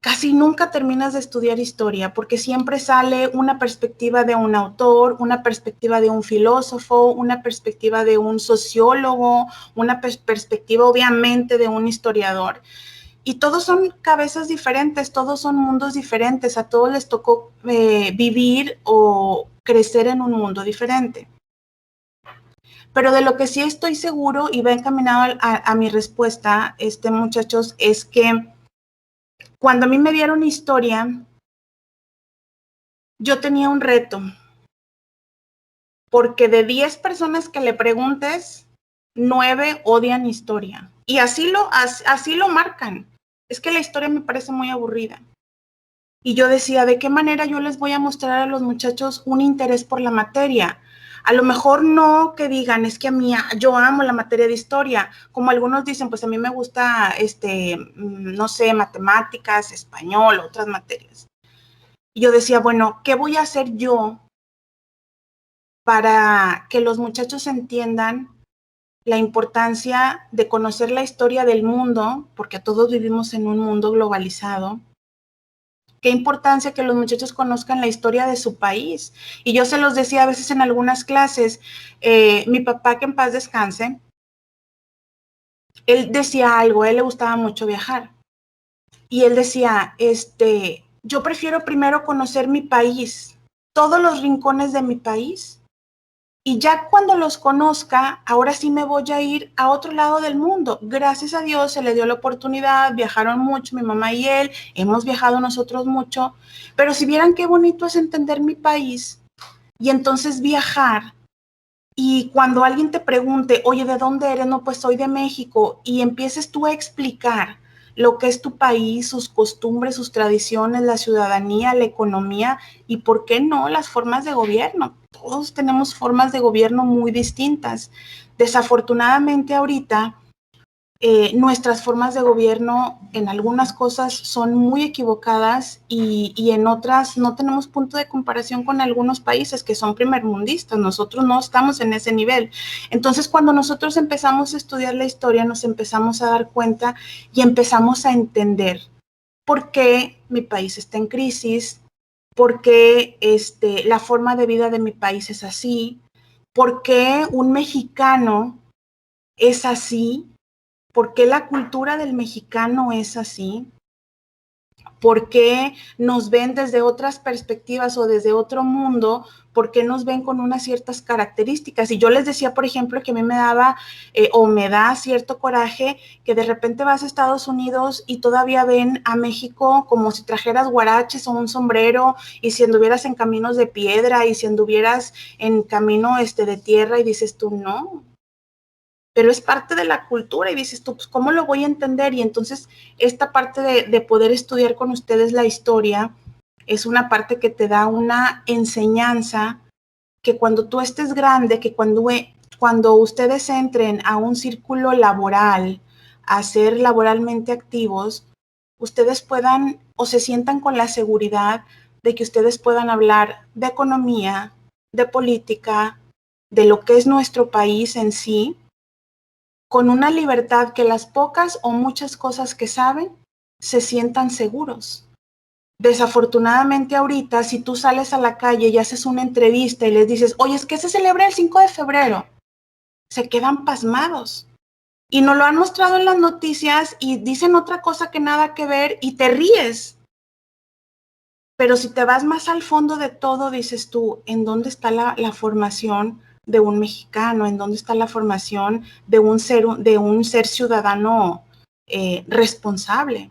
Speaker 5: casi nunca terminas de estudiar historia porque siempre sale una perspectiva de un autor, una perspectiva de un filósofo, una perspectiva de un sociólogo, una perspectiva obviamente de un historiador. Y todos son cabezas diferentes, todos son mundos diferentes, a todos les tocó vivir o crecer en un mundo diferente. Pero de lo que sí estoy seguro y va encaminado a mi respuesta, muchachos, es que cuando a mí me dieron historia, yo tenía un reto, porque de 10 personas que le preguntes, 9 odian historia. Y así lo marcan. Es que la historia me parece muy aburrida. Y yo decía, ¿de qué manera yo les voy a mostrar a los muchachos un interés por la materia? A lo mejor no que digan, es que yo amo la materia de historia, como algunos dicen, pues a mí me gusta, no sé, matemáticas, español, otras materias. Y yo decía, bueno, ¿qué voy a hacer yo para que los muchachos entiendan la importancia de conocer la historia del mundo, porque todos vivimos en un mundo globalizado, qué importancia que los muchachos conozcan la historia de su país. Y yo se los decía a veces en algunas clases, mi papá, que en paz descanse, él decía algo, a él le gustaba mucho viajar. Y él decía, yo prefiero primero conocer mi país, todos los rincones de mi país, y ya cuando los conozca, ahora sí me voy a ir a otro lado del mundo. Gracias a Dios se le dio la oportunidad, viajaron mucho, mi mamá y él, hemos viajado nosotros mucho, pero si vieran qué bonito es entender mi país y entonces viajar. Y cuando alguien te pregunte, oye, ¿de dónde eres? No, pues soy de México, y empieces tú a explicar lo que es tu país, sus costumbres, sus tradiciones, la ciudadanía, la economía y, ¿por qué no?, las formas de gobierno. Todos tenemos formas de gobierno muy distintas. Desafortunadamente ahorita nuestras formas de gobierno en algunas cosas son muy equivocadas y en otras no tenemos punto de comparación con algunos países que son primermundistas. Nosotros no estamos en ese nivel. Entonces, cuando nosotros empezamos a estudiar la historia, nos empezamos a dar cuenta y empezamos a entender por qué mi país está en crisis, por qué la forma de vida de mi país es así, por qué un mexicano es así, ¿por qué la cultura del mexicano es así? ¿Por qué nos ven desde otras perspectivas o desde otro mundo? ¿Por qué nos ven con unas ciertas características? Y yo les decía, por ejemplo, que a mí me daba o me da cierto coraje que de repente vas a Estados Unidos y todavía ven a México como si trajeras guaraches o un sombrero, y si anduvieras en caminos de piedra y si anduvieras en camino de tierra, y dices tú, no, pero es parte de la cultura, y dices tú, pues, ¿cómo lo voy a entender? Y entonces esta parte de poder estudiar con ustedes la historia es una parte que te da una enseñanza que cuando tú estés grande, que cuando ustedes entren a un círculo laboral, a ser laboralmente activos, ustedes puedan o se sientan con la seguridad de que ustedes puedan hablar de economía, de política, de lo que es nuestro país en sí, con una libertad que las pocas o muchas cosas que saben se sientan seguros. Desafortunadamente ahorita, si tú sales a la calle y haces una entrevista y les dices, oye, es que se celebra el 5 de febrero, se quedan pasmados. Y nos lo han mostrado en las noticias y dicen otra cosa que nada que ver y te ríes. Pero si te vas más al fondo de todo, dices tú, ¿en dónde está la formación de un mexicano? ¿En dónde está la formación de un ser ciudadano responsable?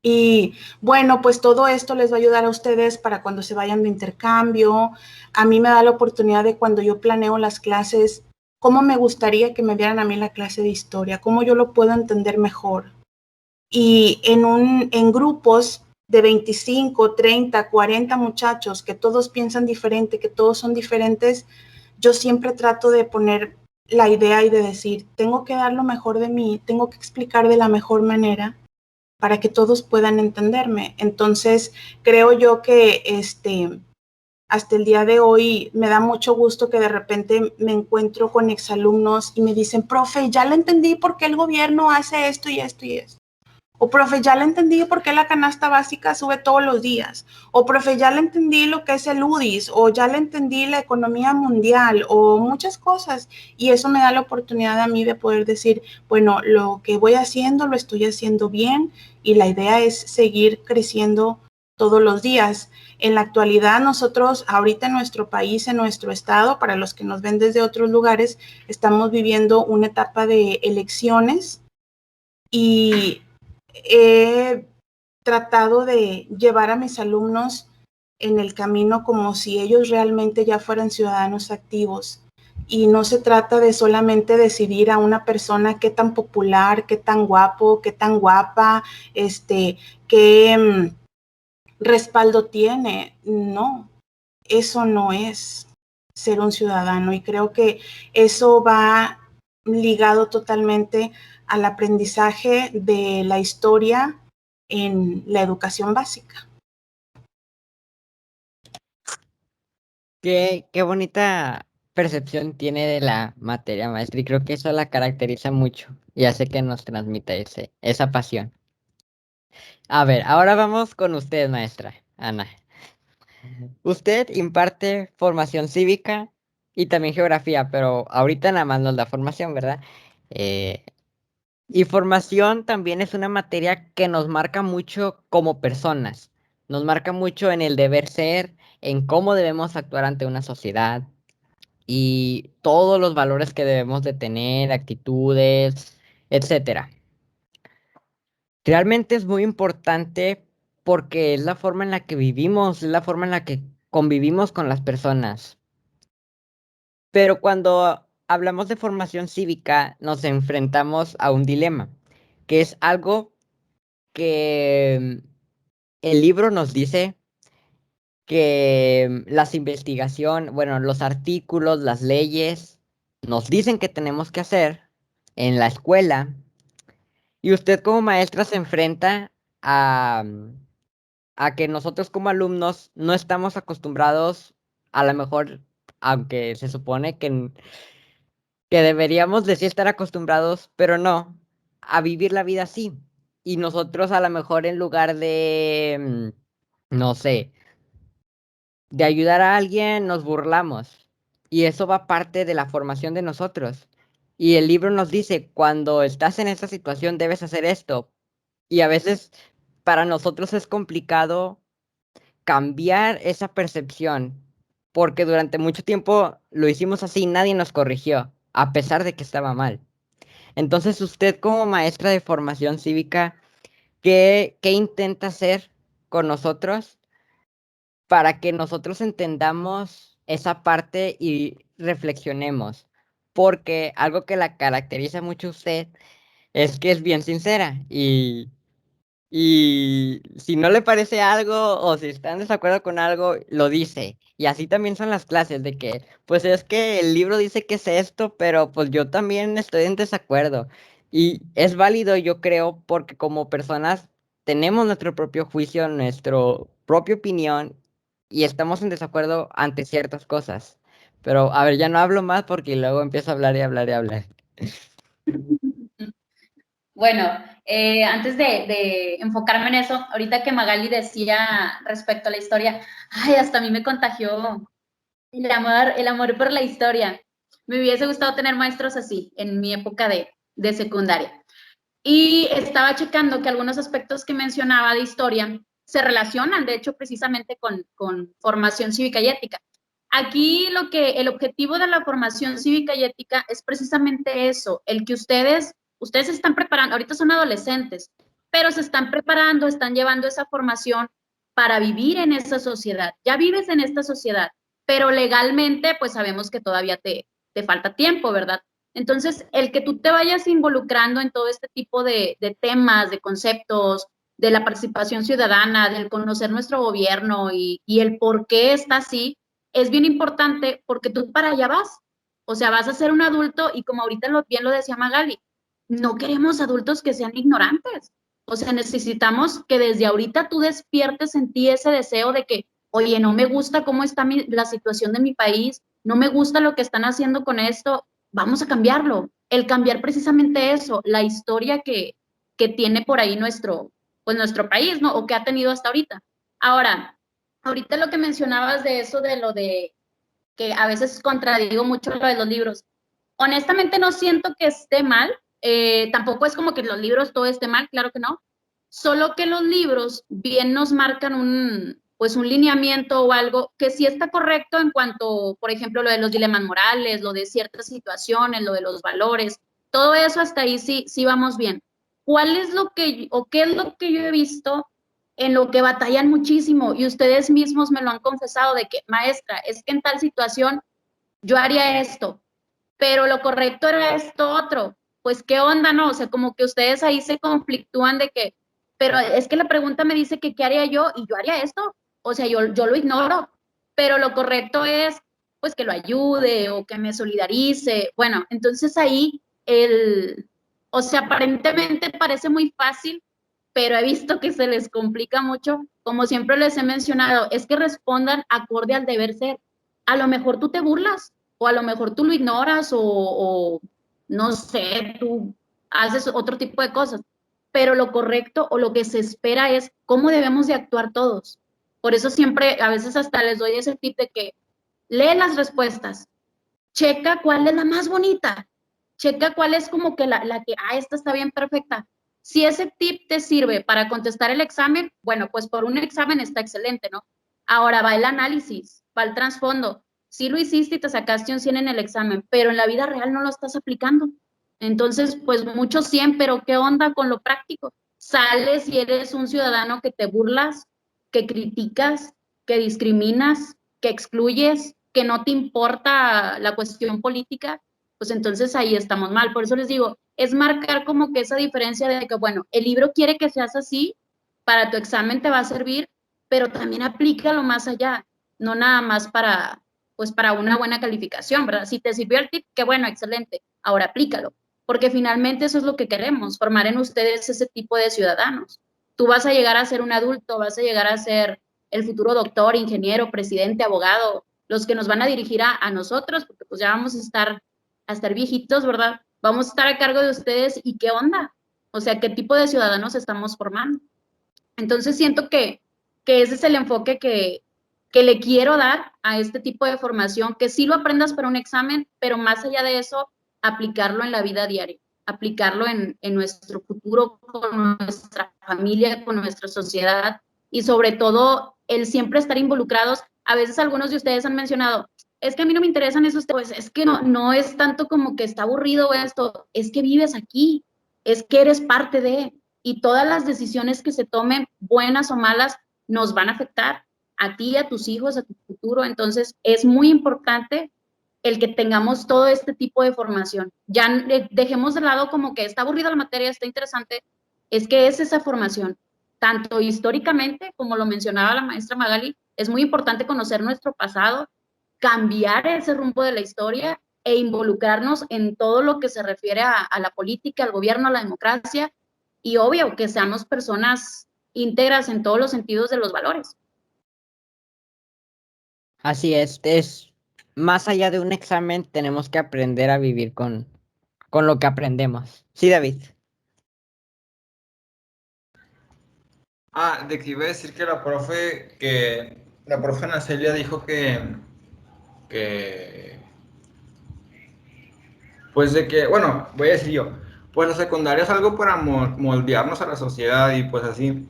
Speaker 5: Y bueno, pues todo esto les va a ayudar a ustedes para cuando se vayan de intercambio. A mí me da la oportunidad de, cuando yo planeo las clases, cómo me gustaría que me dieran a mí la clase de historia, cómo yo lo puedo entender mejor. Y en grupos de 25, 30, 40 muchachos que todos piensan diferente, que todos son diferentes, yo siempre trato de poner la idea y de decir, tengo que dar lo mejor de mí, tengo que explicar de la mejor manera para que todos puedan entenderme. Entonces, creo yo que hasta el día de hoy me da mucho gusto que de repente me encuentro con exalumnos y me dicen, profe, ya le entendí por qué el gobierno hace esto y esto y esto. O profe, ya le entendí por qué la canasta básica sube todos los días. O profe, ya le entendí lo que es el UDIs. O ya le entendí la economía mundial. O muchas cosas. Y eso me da la oportunidad a mí de poder decir, bueno, lo que voy haciendo lo estoy haciendo bien. Y la idea es seguir creciendo todos los días. En la actualidad, nosotros ahorita en nuestro país, en nuestro estado, para los que nos ven desde otros lugares, estamos viviendo una etapa de elecciones. Y he tratado de llevar a mis alumnos en el camino como si ellos realmente ya fueran ciudadanos activos. Y no se trata de solamente decidir a una persona qué tan popular, qué tan guapo, qué tan guapa, qué respaldo tiene. No, eso no es ser un ciudadano. Y creo que eso va ligado totalmente al aprendizaje de la historia en la educación básica.
Speaker 2: Qué bonita percepción tiene de la materia, maestra, y creo que eso la caracteriza mucho y hace que nos transmita esa pasión. A ver, ahora vamos con usted, maestra Ana. Usted imparte formación cívica y también geografía, pero ahorita nada más nos da formación, ¿verdad? Eh, y formación también es una materia que nos marca mucho como personas. Nos marca mucho en el deber ser, en cómo debemos actuar ante una sociedad y todos los valores que debemos de tener, actitudes, etcétera. Realmente es muy importante porque es la forma en la que vivimos, es la forma en la que convivimos con las personas. Pero cuando hablamos de formación cívica, nos enfrentamos a un dilema, que es algo que el libro nos dice que las investigaciones, bueno, los artículos, las leyes, nos dicen que tenemos que hacer en la escuela, y usted como maestra se enfrenta a, a que nosotros como alumnos no estamos acostumbrados, a lo mejor, aunque se supone que deberíamos de sí estar acostumbrados, pero no, a vivir la vida así. Y nosotros a lo mejor en lugar de, no sé, de ayudar a alguien, nos burlamos. Y eso va parte de la formación de nosotros. Y el libro nos dice, cuando estás en esta situación debes hacer esto. Y a veces para nosotros es complicado cambiar esa percepción, porque durante mucho tiempo lo hicimos así, nadie nos corrigió, a pesar de que estaba mal. Entonces, usted como maestra de formación cívica, ¿qué intenta hacer con nosotros para que nosotros entendamos esa parte y reflexionemos? Porque algo que la caracteriza mucho a usted es que es bien sincera y si no le parece algo o si está en desacuerdo con algo, lo dice. Y así también son las clases, de que, pues es que el libro dice que es esto, pero pues yo también estoy en desacuerdo. Y es válido, yo creo, porque como personas tenemos nuestro propio juicio, nuestra propia opinión y estamos en desacuerdo ante ciertas cosas. Pero a ver, ya no hablo más porque luego empiezo a hablar y hablar y hablar.
Speaker 4: Bueno, antes de enfocarme en eso, ahorita que Magali decía respecto a la historia, ay, hasta a mí me contagió el amor por la historia. Me hubiese gustado tener maestros así en mi época de secundaria. Y estaba checando que algunos aspectos que mencionaba de historia se relacionan, de hecho, precisamente con formación cívica y ética. Aquí el objetivo de la formación cívica y ética es precisamente eso, el que ustedes se están preparando, ahorita son adolescentes, pero se están preparando, están llevando esa formación para vivir en esa sociedad. Ya vives en esta sociedad, pero legalmente pues sabemos que todavía te falta tiempo, ¿verdad? Entonces, el que tú te vayas involucrando en todo este tipo de temas, de conceptos, de la participación ciudadana, del conocer nuestro gobierno y el por qué está así, es bien importante porque tú para allá vas. O sea, vas a ser un adulto y como ahorita bien lo decía Magali, no queremos adultos que sean ignorantes. O sea, necesitamos que desde ahorita tú despiertes en ti ese deseo de que, oye, no me gusta cómo está la situación de mi país, no me gusta lo que están haciendo con esto, vamos a cambiarlo. El cambiar precisamente eso, la historia que tiene por ahí nuestro país, ¿no? O que ha tenido hasta ahorita. Ahora, ahorita lo que mencionabas de eso, de lo de que a veces contradigo mucho lo de los libros. Honestamente no siento que esté mal, tampoco es como que los libros todo esté mal, claro que no, solo que los libros bien nos marcan pues un lineamiento o algo que sí está correcto en cuanto, por ejemplo, lo de los dilemas morales, lo de ciertas situaciones, lo de los valores, todo eso hasta ahí sí vamos bien. ¿Cuál es lo que, o qué es lo que yo he visto en lo que batallan muchísimo? Y ustedes mismos me lo han confesado de que, maestra, es que en tal situación yo haría esto, pero lo correcto era esto otro. Pues, ¿qué onda, no? O sea, como que ustedes ahí se conflictúan de que, pero es que la pregunta me dice que qué haría yo y yo haría esto. O sea, yo lo ignoro, pero lo correcto es, pues, que lo ayude o que me solidarice. Bueno, entonces ahí o sea, aparentemente parece muy fácil, pero he visto que se les complica mucho. Como siempre les he mencionado, es que respondan acorde al deber ser. A lo mejor tú te burlas, o a lo mejor tú lo ignoras o no sé, tú haces otro tipo de cosas, pero lo correcto o lo que se espera es cómo debemos de actuar todos. Por eso siempre, a veces hasta les doy ese tip de que lee las respuestas, checa cuál es la más bonita, checa cuál es como que la que, esta está bien perfecta. Si ese tip te sirve para contestar el examen, bueno, pues por un examen está excelente, ¿no? Ahora va el análisis, va el trasfondo. Sí lo hiciste y te sacaste un 100 en el examen, pero en la vida real no lo estás aplicando. Entonces, pues mucho 100, pero ¿qué onda con lo práctico? Sales y eres un ciudadano que te burlas, que criticas, que discriminas, que excluyes, que no te importa la cuestión política, pues entonces ahí estamos mal. Por eso les digo, es marcar como que esa diferencia de que, bueno, el libro quiere que seas así, para tu examen te va a servir, pero también aplícalo más allá, no nada más para, pues para una buena calificación, ¿verdad? Si te sirvió el tip, qué bueno, excelente, ahora aplícalo, porque finalmente eso es lo que queremos, formar en ustedes ese tipo de ciudadanos. Tú vas a llegar a ser un adulto, vas a llegar a ser el futuro doctor, ingeniero, presidente, abogado, los que nos van a dirigir a nosotros, porque pues ya vamos a estar viejitos, ¿verdad? Vamos a estar a cargo de ustedes y qué onda, o sea, qué tipo de ciudadanos estamos formando. Entonces siento que ese es el enfoque que le quiero dar a este tipo de formación, que sí lo aprendas para un examen, pero más allá de eso, aplicarlo en la vida diaria, aplicarlo en nuestro futuro, con nuestra familia, con nuestra sociedad y sobre todo el siempre estar involucrados. A veces algunos de ustedes han mencionado, es que a mí no me interesan esos temas, pues es que no es tanto como que está aburrido esto, es que vives aquí, es que eres parte de, y todas las decisiones que se tomen, buenas o malas, nos van a afectar a ti, a tus hijos, a tu futuro. Entonces, es muy importante el que tengamos todo este tipo de formación. Ya dejemos de lado como que está aburrida la materia, está interesante, es que es esa formación. Tanto históricamente, como lo mencionaba la maestra Magali, es muy importante conocer nuestro pasado, cambiar ese rumbo de la historia e involucrarnos en todo lo que se refiere a la política, al gobierno, a la democracia, y obvio que seamos personas íntegras en todos los sentidos de los valores.
Speaker 2: Así es más allá de un examen, tenemos que aprender a vivir con lo que aprendemos. Sí, David.
Speaker 7: De que iba a decir que la profe Nacelia dijo que, pues de que, bueno, voy a decir yo, pues la secundaria es algo para moldearnos a la sociedad y pues así.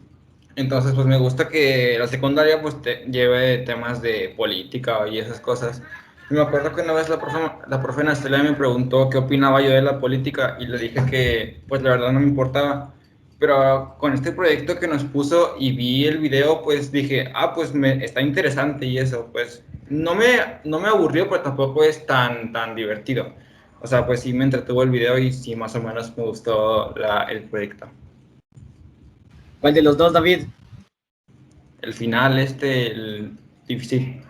Speaker 7: Entonces, pues me gusta que la secundaria pues lleve temas de política y esas cosas. Y me acuerdo que una vez la profe Nastelia me preguntó qué opinaba yo de la política y le dije que pues la verdad no me importaba. Pero con este proyecto que nos puso y vi el video, pues dije, pues está interesante y eso, pues no me aburrió, pero tampoco es tan divertido. O sea, pues sí me entretuvo el video y sí más o menos me gustó el proyecto.
Speaker 3: ¿Cuál de los dos, David?
Speaker 7: El final, el difícil.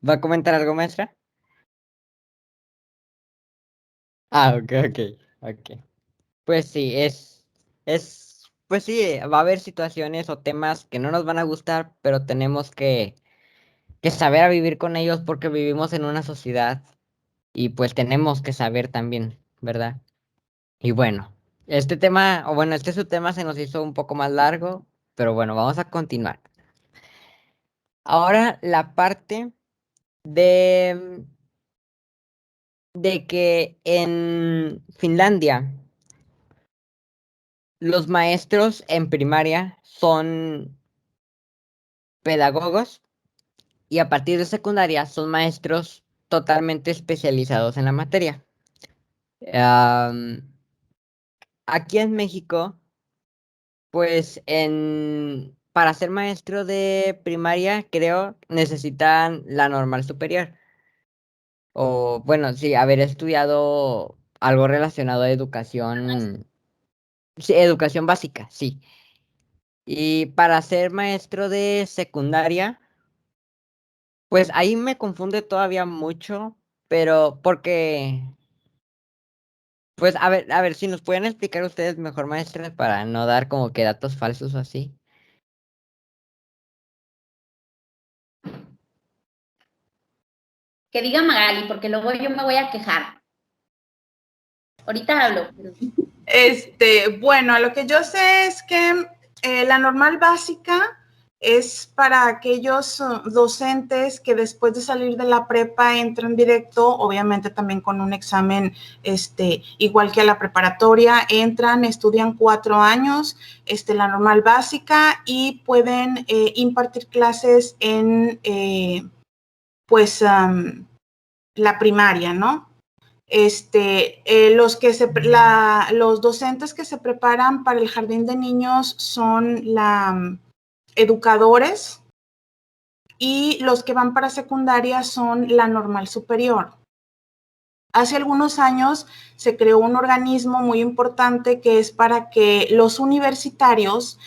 Speaker 2: ¿Va a comentar algo, maestra? Ok. Pues sí, pues sí, va a haber situaciones o temas que no nos van a gustar, pero tenemos que saber a vivir con ellos porque vivimos en una sociedad y pues tenemos que saber también, ¿verdad? Y bueno, este tema, o bueno, este su tema se nos hizo un poco más largo, pero bueno, vamos a continuar. Ahora la parte de, de que en Finlandia los maestros en primaria son pedagogos y a partir de secundaria son maestros totalmente especializados en la materia. Am, Aquí en México, pues para ser maestro de primaria, creo, necesitan la normal superior. O bueno, sí, haber estudiado algo relacionado a educación, sí, educación básica, sí. Y para ser maestro de secundaria, pues ahí me confunde todavía mucho, pero porque, pues a ver, si nos pueden explicar ustedes mejor, maestras, para no dar como que datos falsos o así.
Speaker 4: Que diga Magali, porque luego yo me voy a quejar. Ahorita hablo.
Speaker 5: Bueno, lo que yo sé es que la normal básica es para aquellos docentes que después de salir de la prepa entran directo, obviamente también con un examen igual que a la preparatoria, entran, estudian 4 años, la normal básica y pueden impartir clases en la primaria, ¿no? Los docentes que se preparan para el jardín de niños son educadores y los que van para secundaria son la normal superior. Hace algunos años se creó un organismo muy importante que es para que los universitarios,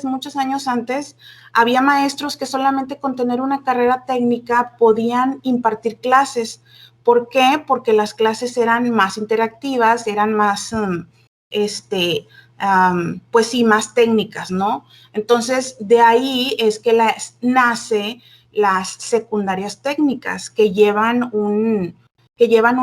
Speaker 5: muchos años antes, había maestros que solamente con tener una carrera técnica podían impartir clases. ¿Por qué? Porque las clases eran más interactivas, eran más, pues sí, más técnicas, ¿no? Entonces, de ahí es que nace las secundarias técnicas que llevan un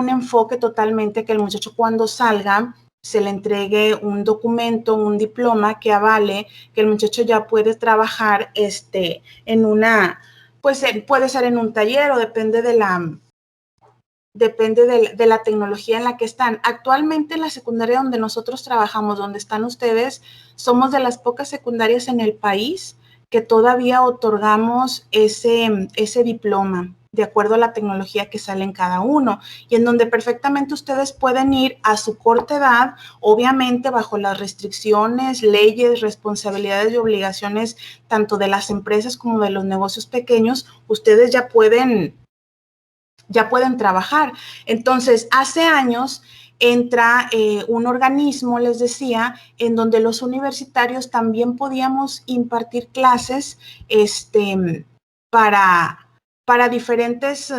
Speaker 5: enfoque totalmente que el muchacho cuando salga se le entregue un documento, un diploma que avale que el muchacho ya puede trabajar en una, pues puede ser en un taller o depende de la tecnología en la que están. Actualmente en la secundaria donde nosotros trabajamos, donde están ustedes, somos de las pocas secundarias en el país que todavía otorgamos ese diploma de acuerdo a la tecnología que sale en cada uno y en donde perfectamente ustedes pueden ir a su corta edad, obviamente bajo las restricciones, leyes, responsabilidades y obligaciones tanto de las empresas como de los negocios pequeños, ustedes ya pueden trabajar. Entonces, hace años entra un organismo, les decía, en donde los universitarios también podíamos impartir clases para diferentes,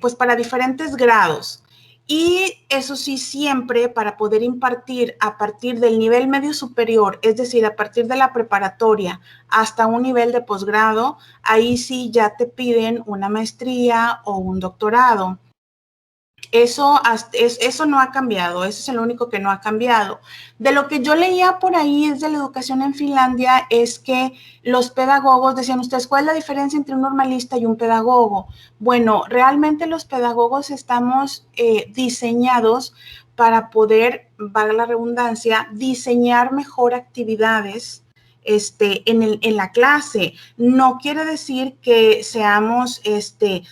Speaker 5: pues para diferentes grados. Y eso sí, siempre para poder impartir a partir del nivel medio superior, es decir, a partir de la preparatoria hasta un nivel de posgrado, ahí sí ya te piden una maestría o un doctorado. Eso no ha cambiado, eso es lo único que no ha cambiado. De lo que yo leía por ahí es de la educación en Finlandia, es que los pedagogos, decían ustedes, ¿cuál es la diferencia entre un normalista y un pedagogo? Bueno, realmente los pedagogos estamos diseñados para poder, valga la redundancia, diseñar mejor actividades en la clase. No quiere decir que seamos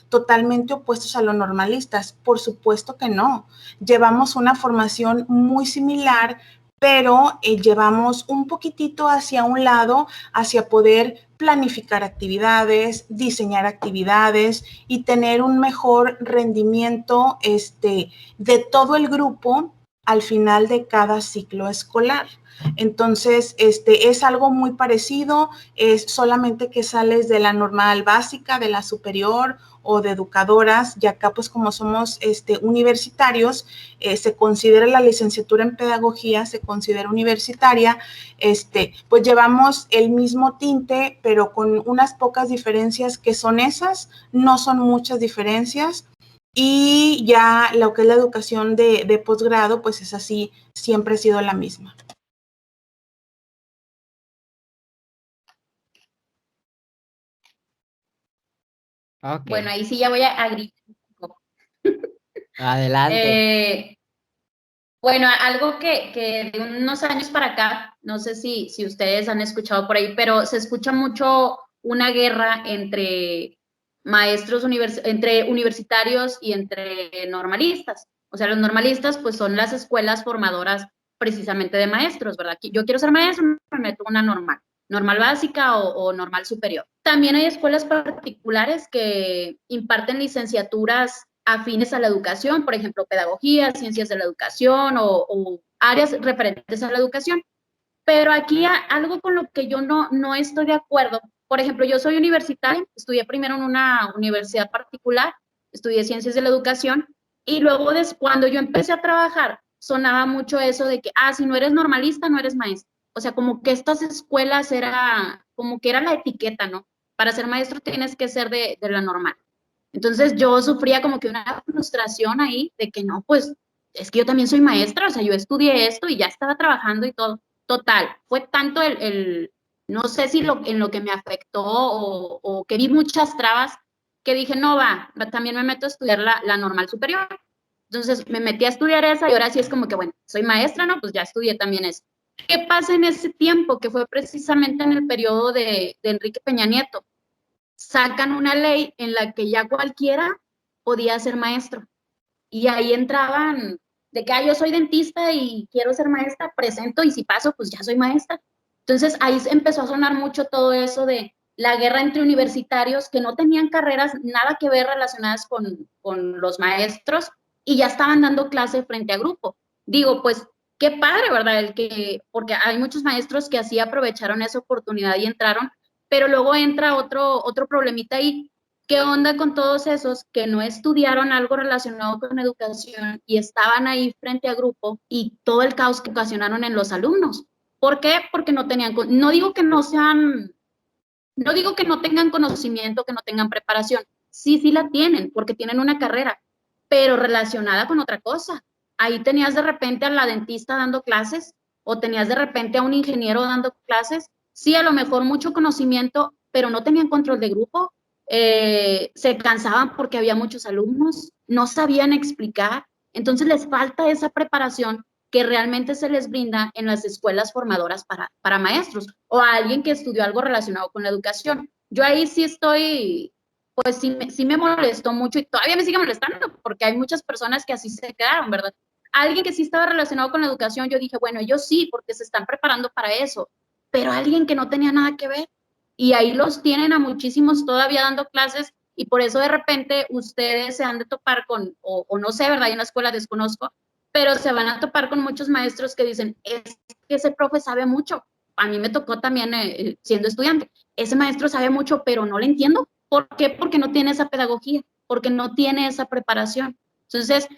Speaker 5: totalmente opuestos a los normalistas, por supuesto que no. Llevamos una formación muy similar, pero llevamos un poquitito hacia un lado, hacia poder planificar actividades, diseñar actividades y tener un mejor rendimiento de todo el grupo al final de cada ciclo escolar. Entonces, es algo muy parecido, es solamente que sales de la normal básica, de la superior o de educadoras, y acá pues como somos universitarios, se considera la licenciatura en pedagogía, se considera universitaria, pues llevamos el mismo tinte, pero con unas pocas diferencias que son esas, no son muchas diferencias. Y ya lo que es la educación de posgrado, pues es así, siempre ha sido la misma.
Speaker 2: Ok,
Speaker 4: Bueno, ahí sí ya voy a gritar un poco.
Speaker 2: adelante.
Speaker 4: Bueno, algo que de unos años para acá, no sé si ustedes han escuchado por ahí, pero se escucha mucho una guerra entre maestros entre universitarios y entre normalistas. O sea, los normalistas pues son las escuelas formadoras precisamente de maestros, ¿verdad? Yo quiero ser maestro, me meto una normal básica o normal superior. También hay escuelas particulares que imparten licenciaturas afines a la educación, por ejemplo, pedagogía, ciencias de la educación o áreas referentes a la educación. Pero aquí algo con lo que yo no estoy de acuerdo, por ejemplo, yo soy universitaria, estudié primero en una universidad particular, estudié ciencias de la educación y luego cuando yo empecé a trabajar sonaba mucho eso de que, si no eres normalista, no eres maestro. O sea, como que estas escuelas como que era la etiqueta, ¿no? Para ser maestro tienes que ser de la normal. Entonces yo sufría como que una frustración ahí de que no, pues es que yo también soy maestra, o sea, yo estudié esto y ya estaba trabajando y todo. Total, fue tanto no sé si en lo que me afectó o que vi muchas trabas que dije, no también me meto a estudiar la normal superior. Entonces me metí a estudiar esa y ahora sí es como que, bueno, soy maestra, ¿no? Pues ya estudié también eso. ¿Qué pasa en ese tiempo? Que fue precisamente en el periodo de Enrique Peña Nieto. Sacan una ley en la que ya cualquiera podía ser maestro. Y ahí entraban de que yo soy dentista y quiero ser maestra, presento y si paso, pues ya soy maestra. Entonces ahí empezó a sonar mucho todo eso de la guerra entre universitarios que no tenían carreras nada que ver relacionadas con los maestros y ya estaban dando clase frente a grupo. Digo, pues qué padre, ¿verdad? Porque hay muchos maestros que así aprovecharon esa oportunidad y entraron, pero luego entra otro problemita ahí. ¿Qué onda con todos esos que no estudiaron algo relacionado con educación y estaban ahí frente a grupo y todo el caos que ocasionaron en los alumnos? ¿Por qué? Porque no tenían, no digo que no digo que no tengan conocimiento, que no tengan preparación. Sí, sí la tienen, porque tienen una carrera, pero relacionada con otra cosa. Ahí tenías de repente a la dentista dando clases o tenías de repente a un ingeniero dando clases. Sí, a lo mejor mucho conocimiento, pero no tenían control de grupo. Se cansaban porque había muchos alumnos, no sabían explicar. Entonces les falta esa preparación que realmente se les brinda en las escuelas formadoras para maestros o a alguien que estudió algo relacionado con la educación. Yo ahí sí estoy, pues sí me molestó mucho y todavía me sigue molestando porque hay muchas personas que así se quedaron, ¿verdad? Alguien que sí estaba relacionado con la educación, yo dije, bueno, ellos sí, porque se están preparando para eso, pero alguien que no tenía nada que ver. Y ahí los tienen a muchísimos todavía dando clases y por eso de repente ustedes se han de topar o no sé, ¿verdad? Yo en la escuela desconozco, pero se van a topar con muchos maestros que dicen, es que ese profe sabe mucho. A mí me tocó también siendo estudiante. Ese maestro sabe mucho, pero no le entiendo. ¿Por qué? Porque no tiene esa pedagogía, porque no tiene esa preparación. Entonces,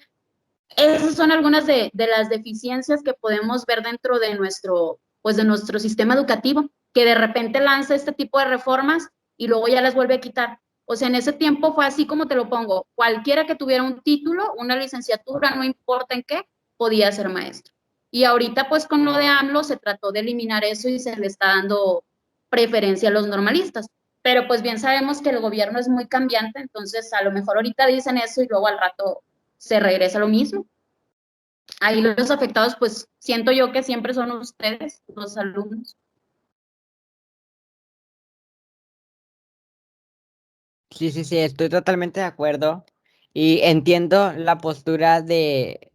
Speaker 4: esas son algunas de las deficiencias que podemos ver dentro de nuestro sistema educativo, que de repente lanza este tipo de reformas y luego ya las vuelve a quitar. O sea, en ese tiempo fue así como te lo pongo. Cualquiera que tuviera un título, una licenciatura, no importa en qué, podía ser maestro. Y ahorita, pues con lo de AMLO, se trató de eliminar eso y se le está dando preferencia a los normalistas. Pero pues bien sabemos que el gobierno es muy cambiante, entonces a lo mejor ahorita dicen eso y luego al rato se regresa a lo mismo. Ahí los afectados, pues siento yo que siempre son ustedes, los alumnos.
Speaker 2: Sí, sí, sí, estoy totalmente de acuerdo y entiendo la postura de,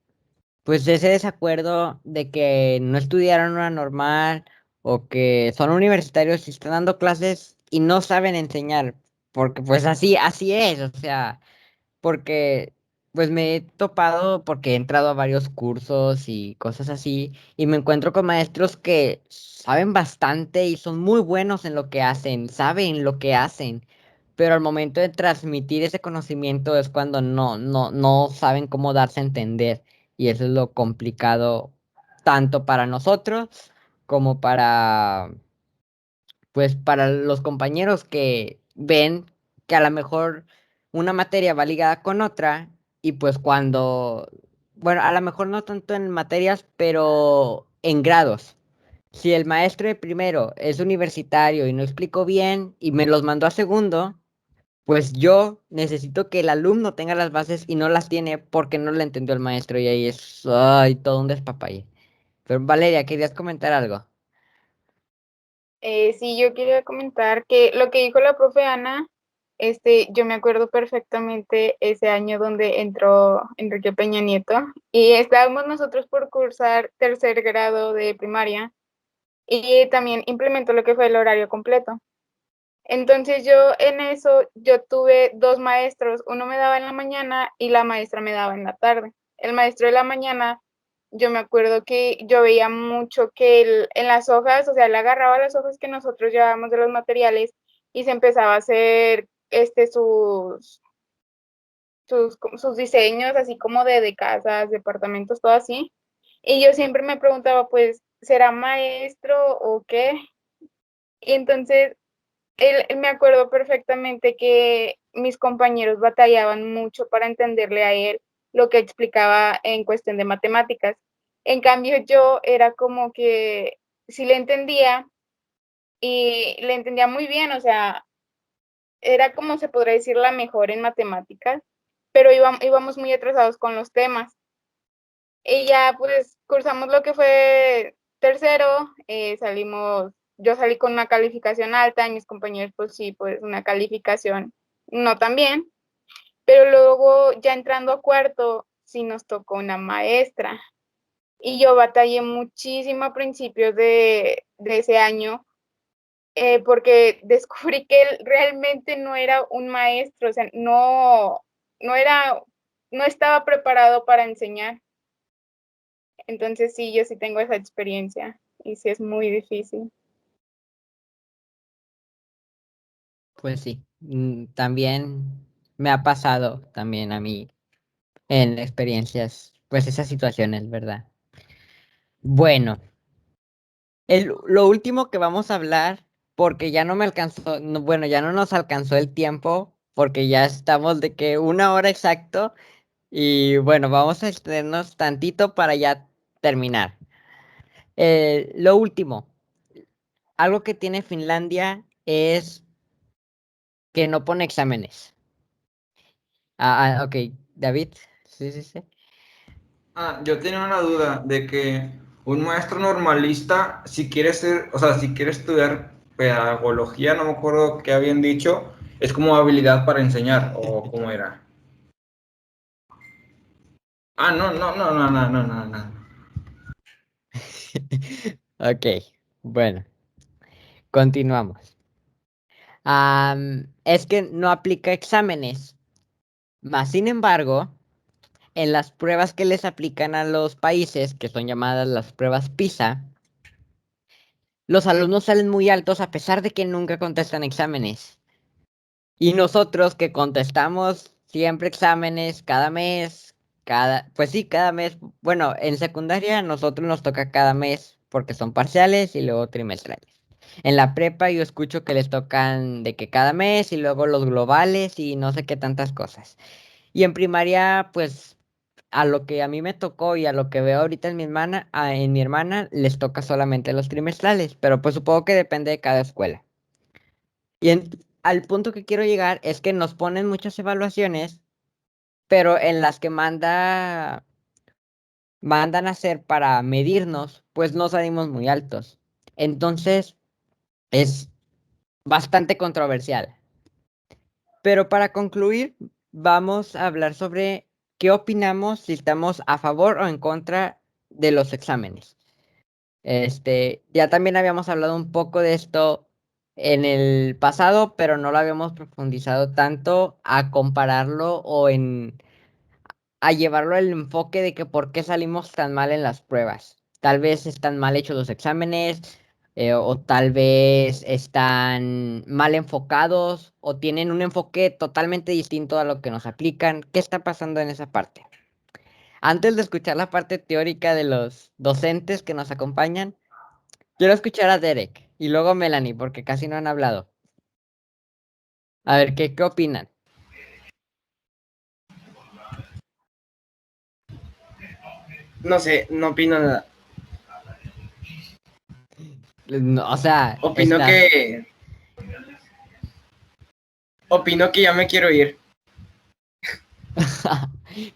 Speaker 2: pues, ese desacuerdo de que no estudiaron una normal o que son universitarios y están dando clases y no saben enseñar, porque pues así es, o sea, porque pues me he topado porque he entrado a varios cursos y cosas así y me encuentro con maestros que saben bastante y son muy buenos en lo que hacen, saben lo que hacen, pero al momento de transmitir ese conocimiento es cuando no saben cómo darse a entender y eso es lo complicado tanto para nosotros como pues para los compañeros que ven que a lo mejor una materia va ligada con otra y pues bueno, a lo mejor no tanto en materias, pero en grados. Si el maestro de primero es universitario y no explicó bien y me los mandó a segundo, pues yo necesito que el alumno tenga las bases y no las tiene porque no le entendió el maestro y ahí es todo un despapalle. Pero Valeria, ¿querías comentar algo?
Speaker 6: Sí, yo quería comentar que lo que dijo la profe Ana, yo me acuerdo perfectamente ese año donde entró Enrique Peña Nieto y estábamos nosotros por cursar tercer grado de primaria y también implementó lo que fue el horario completo. Entonces yo tuve dos maestros, uno me daba en la mañana y la maestra me daba en la tarde. El maestro de la mañana, yo me acuerdo que yo veía mucho que él, en las hojas, o sea, él agarraba las hojas que nosotros llevábamos de los materiales y se empezaba a hacer sus diseños, así como de casas, departamentos, todo así. Y yo siempre me preguntaba, pues, ¿será maestro o qué? Y entonces Me acuerdo perfectamente que mis compañeros batallaban mucho para entenderle a él lo que explicaba en cuestión de matemáticas. En cambio, yo era como que sí le entendía y le entendía muy bien, o sea, era como se podría decir la mejor en matemáticas, pero íbamos muy atrasados con los temas. Y ya pues cursamos lo que fue tercero, yo salí con una calificación alta y mis compañeros pues sí, pues una calificación no tan bien, pero luego ya entrando a cuarto sí nos tocó una maestra y yo batallé muchísimo a principios de ese año porque descubrí que él realmente no era un maestro, o sea, no estaba preparado para enseñar. Entonces sí, yo sí tengo esa experiencia y sí es muy difícil.
Speaker 2: Pues sí, también me ha pasado también a mí en experiencias, pues esas situaciones, ¿verdad? Bueno, lo último que vamos a hablar, porque ya no me alcanzó, bueno, ya no nos alcanzó el tiempo, porque ya estamos de que 1 hora exacto, y bueno, vamos a extendernos tantito para ya terminar. Lo último, algo que tiene Finlandia es que no pone exámenes. Ok, David, sí, sí, sí.
Speaker 7: Yo tenía una duda de que un maestro normalista, si quiere ser, o sea, si quiere estudiar pedagogía, no me acuerdo qué habían dicho, es como habilidad para enseñar, o cómo era. No, no, no, no, no, no, no, no.
Speaker 2: Ok, bueno, continuamos. Es que no aplica exámenes. Más sin embargo, en las pruebas que les aplican a los países, que son llamadas las pruebas PISA, los alumnos salen muy altos a pesar de que nunca contestan exámenes. Y nosotros que contestamos siempre exámenes cada mes, pues sí, cada mes. Bueno, en secundaria a nosotros nos toca cada mes porque son parciales y luego trimestrales. En la prepa yo escucho que les tocan de que cada mes y luego los globales y no sé qué tantas cosas. Y en primaria, pues a lo que a mí me tocó y a lo que veo ahorita en mi hermana les toca solamente los trimestrales, pero pues supongo que depende de cada escuela. Y al punto que quiero llegar es que nos ponen muchas evaluaciones, pero en las que mandan a hacer para medirnos, pues no salimos muy altos. Entonces, es bastante controversial. Pero para concluir, vamos a hablar sobre qué opinamos si estamos a favor o en contra de los exámenes. Ya también habíamos hablado un poco de esto en el pasado, pero no lo habíamos profundizado tanto a compararlo a llevarlo al enfoque de que por qué salimos tan mal en las pruebas. Tal vez están mal hechos los exámenes, o tal vez están mal enfocados, o tienen un enfoque totalmente distinto a lo que nos aplican. ¿Qué está pasando en esa parte? Antes de escuchar la parte teórica de los docentes que nos acompañan, quiero escuchar a Derek y luego Melanie, porque casi no han hablado. A ver, ¿qué opinan?
Speaker 3: No sé, no opino nada.
Speaker 2: No, o sea,
Speaker 3: Opino que. Opino que ya me quiero ir.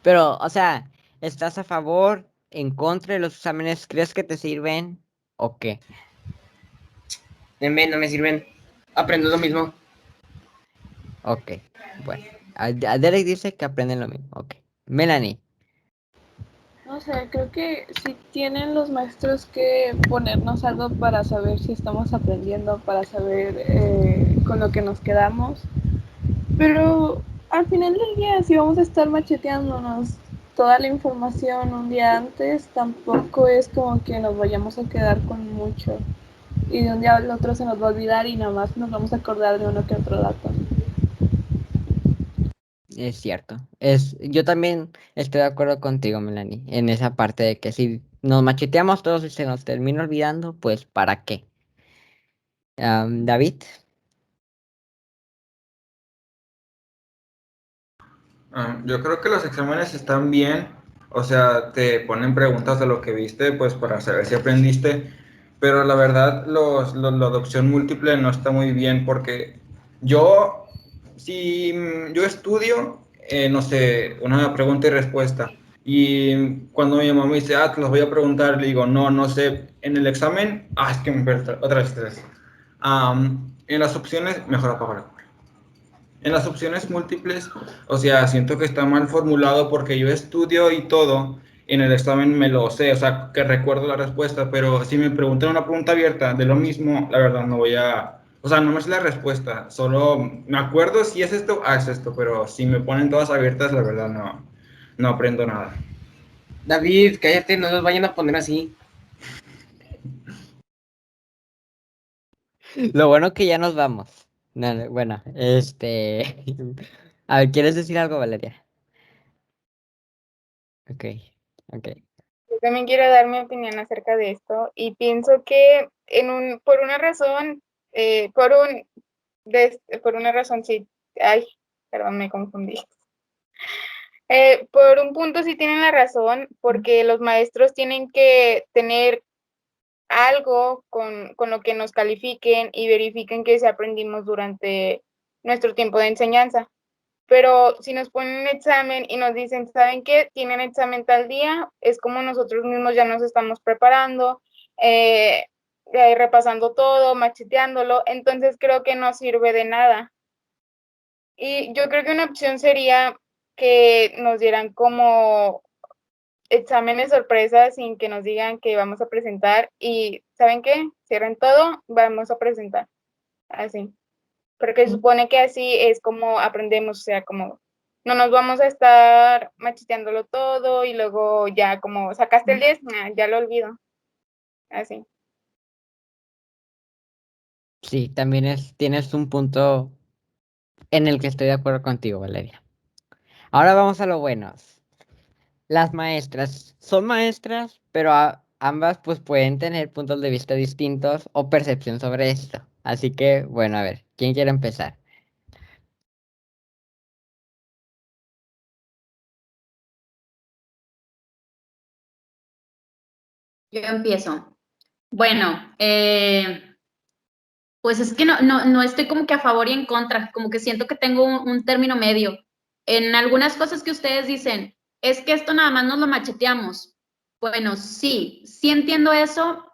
Speaker 2: Pero, o sea, ¿estás a favor, en contra de los exámenes? ¿Crees que te sirven o qué?
Speaker 3: En vez, no me sirven. Aprendo lo mismo.
Speaker 2: Ok, bueno. A Derek dice que aprenden lo mismo. Ok. Melanie.
Speaker 1: No sé, creo que sí tienen los maestros que ponernos algo para saber si estamos aprendiendo, para saber con lo que nos quedamos. Pero al final del día, si vamos a estar macheteándonos toda la información un día antes, tampoco es como que nos vayamos a quedar con mucho. Y de un día al otro se nos va a olvidar y nada más nos vamos a acordar de uno que otro dato.
Speaker 2: Es cierto. Yo también estoy de acuerdo contigo, Melanie, en esa parte de que si nos macheteamos todos y se nos termina olvidando, pues ¿para qué? David.
Speaker 7: Yo creo que los exámenes están bien, o sea, te ponen preguntas de lo que viste, pues para saber si aprendiste, pero la verdad la adopción múltiple no está muy bien porque yo, si yo estudio, no sé, una pregunta y respuesta, y cuando mi mamá me dice, te los voy a preguntar, le digo, no, no sé, en el examen, es que me perdí, otra vez tres. En las opciones, mejor apagar. En las opciones múltiples, o sea, siento que está mal formulado porque yo estudio y todo, en el examen me lo sé, o sea, que recuerdo la respuesta, pero si me preguntan una pregunta abierta de lo mismo, la verdad no voy a, o sea, no me sé la respuesta, solo me acuerdo si es esto, es esto, pero si me ponen todas abiertas, la verdad no aprendo nada.
Speaker 3: David, cállate, no nos vayan a poner así.
Speaker 2: Lo bueno que ya nos vamos. Bueno, a ver, ¿quieres decir algo, Valeria? Ok, ok.
Speaker 6: Yo también quiero dar mi opinión acerca de esto y pienso que por una razón, por una razón sí, ay, perdón, me confundí. Por un punto sí tienen la razón, porque los maestros tienen que tener algo con lo que nos califiquen y verifiquen que se aprendimos durante nuestro tiempo de enseñanza. Pero si nos ponen un examen y nos dicen, ¿saben qué? Tienen examen tal día, es como nosotros mismos ya nos estamos preparando, repasando todo, macheteándolo, entonces creo que no sirve de nada. Y yo creo que una opción sería que nos dieran como exámenes sorpresa sin que nos digan que vamos a presentar y ¿saben qué? Cierren todo, vamos a presentar, así. Porque se supone que así es como aprendemos, o sea, como no nos vamos a estar macheteándolo todo y luego ya como sacaste el 10, ya lo olvido, así.
Speaker 2: Sí, también tienes un punto en el que estoy de acuerdo contigo, Valeria. Ahora vamos a lo bueno. Las maestras son maestras, pero ambas pues pueden tener puntos de vista distintos o percepción sobre esto. Así que, bueno, a ver, ¿quién quiere empezar?
Speaker 4: Yo empiezo. Bueno, pues es que no estoy como que a favor y en contra, como que siento que tengo un término medio. En algunas cosas que ustedes dicen, es que esto nada más nos lo macheteamos. Bueno, sí entiendo eso,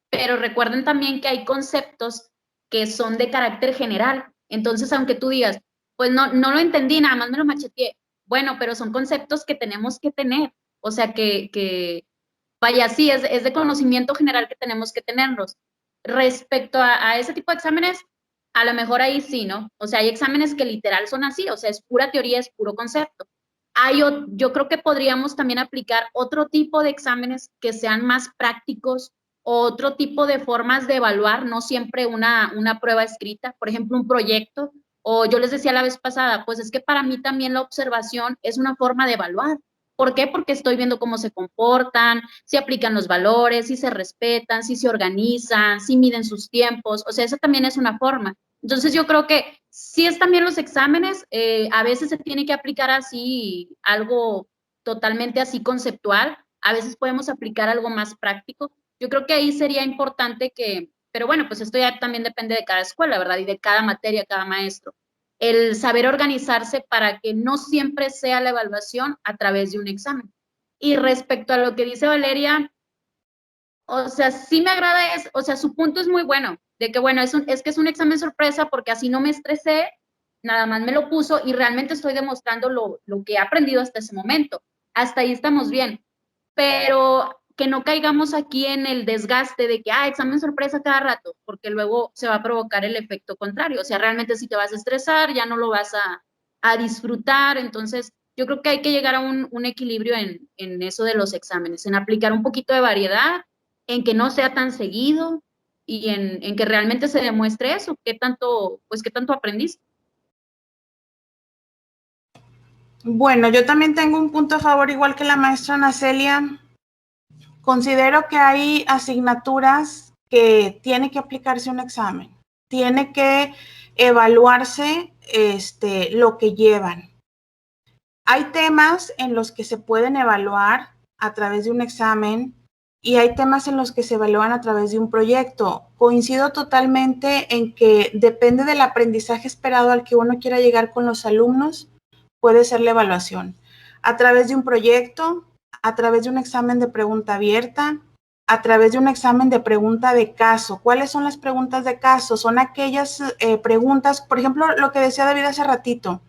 Speaker 4: pero recuerden también que hay conceptos que son de carácter general. Entonces, aunque tú digas, pues no lo entendí, nada más me lo macheteé. Bueno, pero son conceptos que tenemos que tener. O sea, vaya, sí, es de conocimiento general que tenemos que tenerlos. Respecto a ese tipo de exámenes, a lo mejor ahí sí, ¿no? O sea, hay exámenes que literal son así, o sea, es pura teoría, es puro concepto. Yo creo que podríamos también aplicar otro tipo de exámenes que sean más prácticos, otro tipo de formas de evaluar, no siempre una prueba escrita, por ejemplo, un proyecto, o yo les decía la vez pasada, pues es que para mí también la observación es una forma de evaluar. ¿Por qué? Porque estoy viendo cómo se comportan, si aplican los valores, si se respetan, si se organizan, si miden sus tiempos, o sea, eso también es una forma. Entonces yo creo que sí es también los exámenes, a veces se tiene que aplicar así algo totalmente así conceptual, a veces podemos aplicar algo más práctico. Yo creo que ahí sería importante pero bueno, pues esto ya también depende de cada escuela, ¿verdad? Y de cada materia, cada maestro. El saber organizarse para que no siempre sea la evaluación a través de un examen. Y respecto a lo que dice Valeria, o sea, sí me agrada, o sea, su punto es muy bueno, de que bueno, es que es un examen sorpresa porque así no me estresé, nada más me lo puso y realmente estoy demostrando lo que he aprendido hasta ese momento. Hasta ahí estamos bien, pero que no caigamos aquí en el desgaste de que, examen sorpresa cada rato, porque luego se va a provocar el efecto contrario, o sea, realmente si te vas a estresar, ya no lo vas a disfrutar, entonces yo creo que hay que llegar a un equilibrio en eso de los exámenes, en aplicar un poquito de variedad, en que no sea tan seguido y en que realmente se demuestre eso, qué tanto aprendiste.
Speaker 5: Bueno, yo también tengo un punto a favor, igual que la maestra Nacelia. Considero que hay asignaturas que tiene que aplicarse un examen, tiene que evaluarse lo que llevan. Hay temas en los que se pueden evaluar a través de un examen y hay temas en los que se evalúan a través de un proyecto. Coincido totalmente en que depende del aprendizaje esperado al que uno quiera llegar con los alumnos, puede ser la evaluación. A través de un proyecto, a través de un examen de pregunta abierta, a través de un examen de pregunta de caso. ¿Cuáles son las preguntas de caso? Son aquellas preguntas, por ejemplo, lo que decía David hace ratito.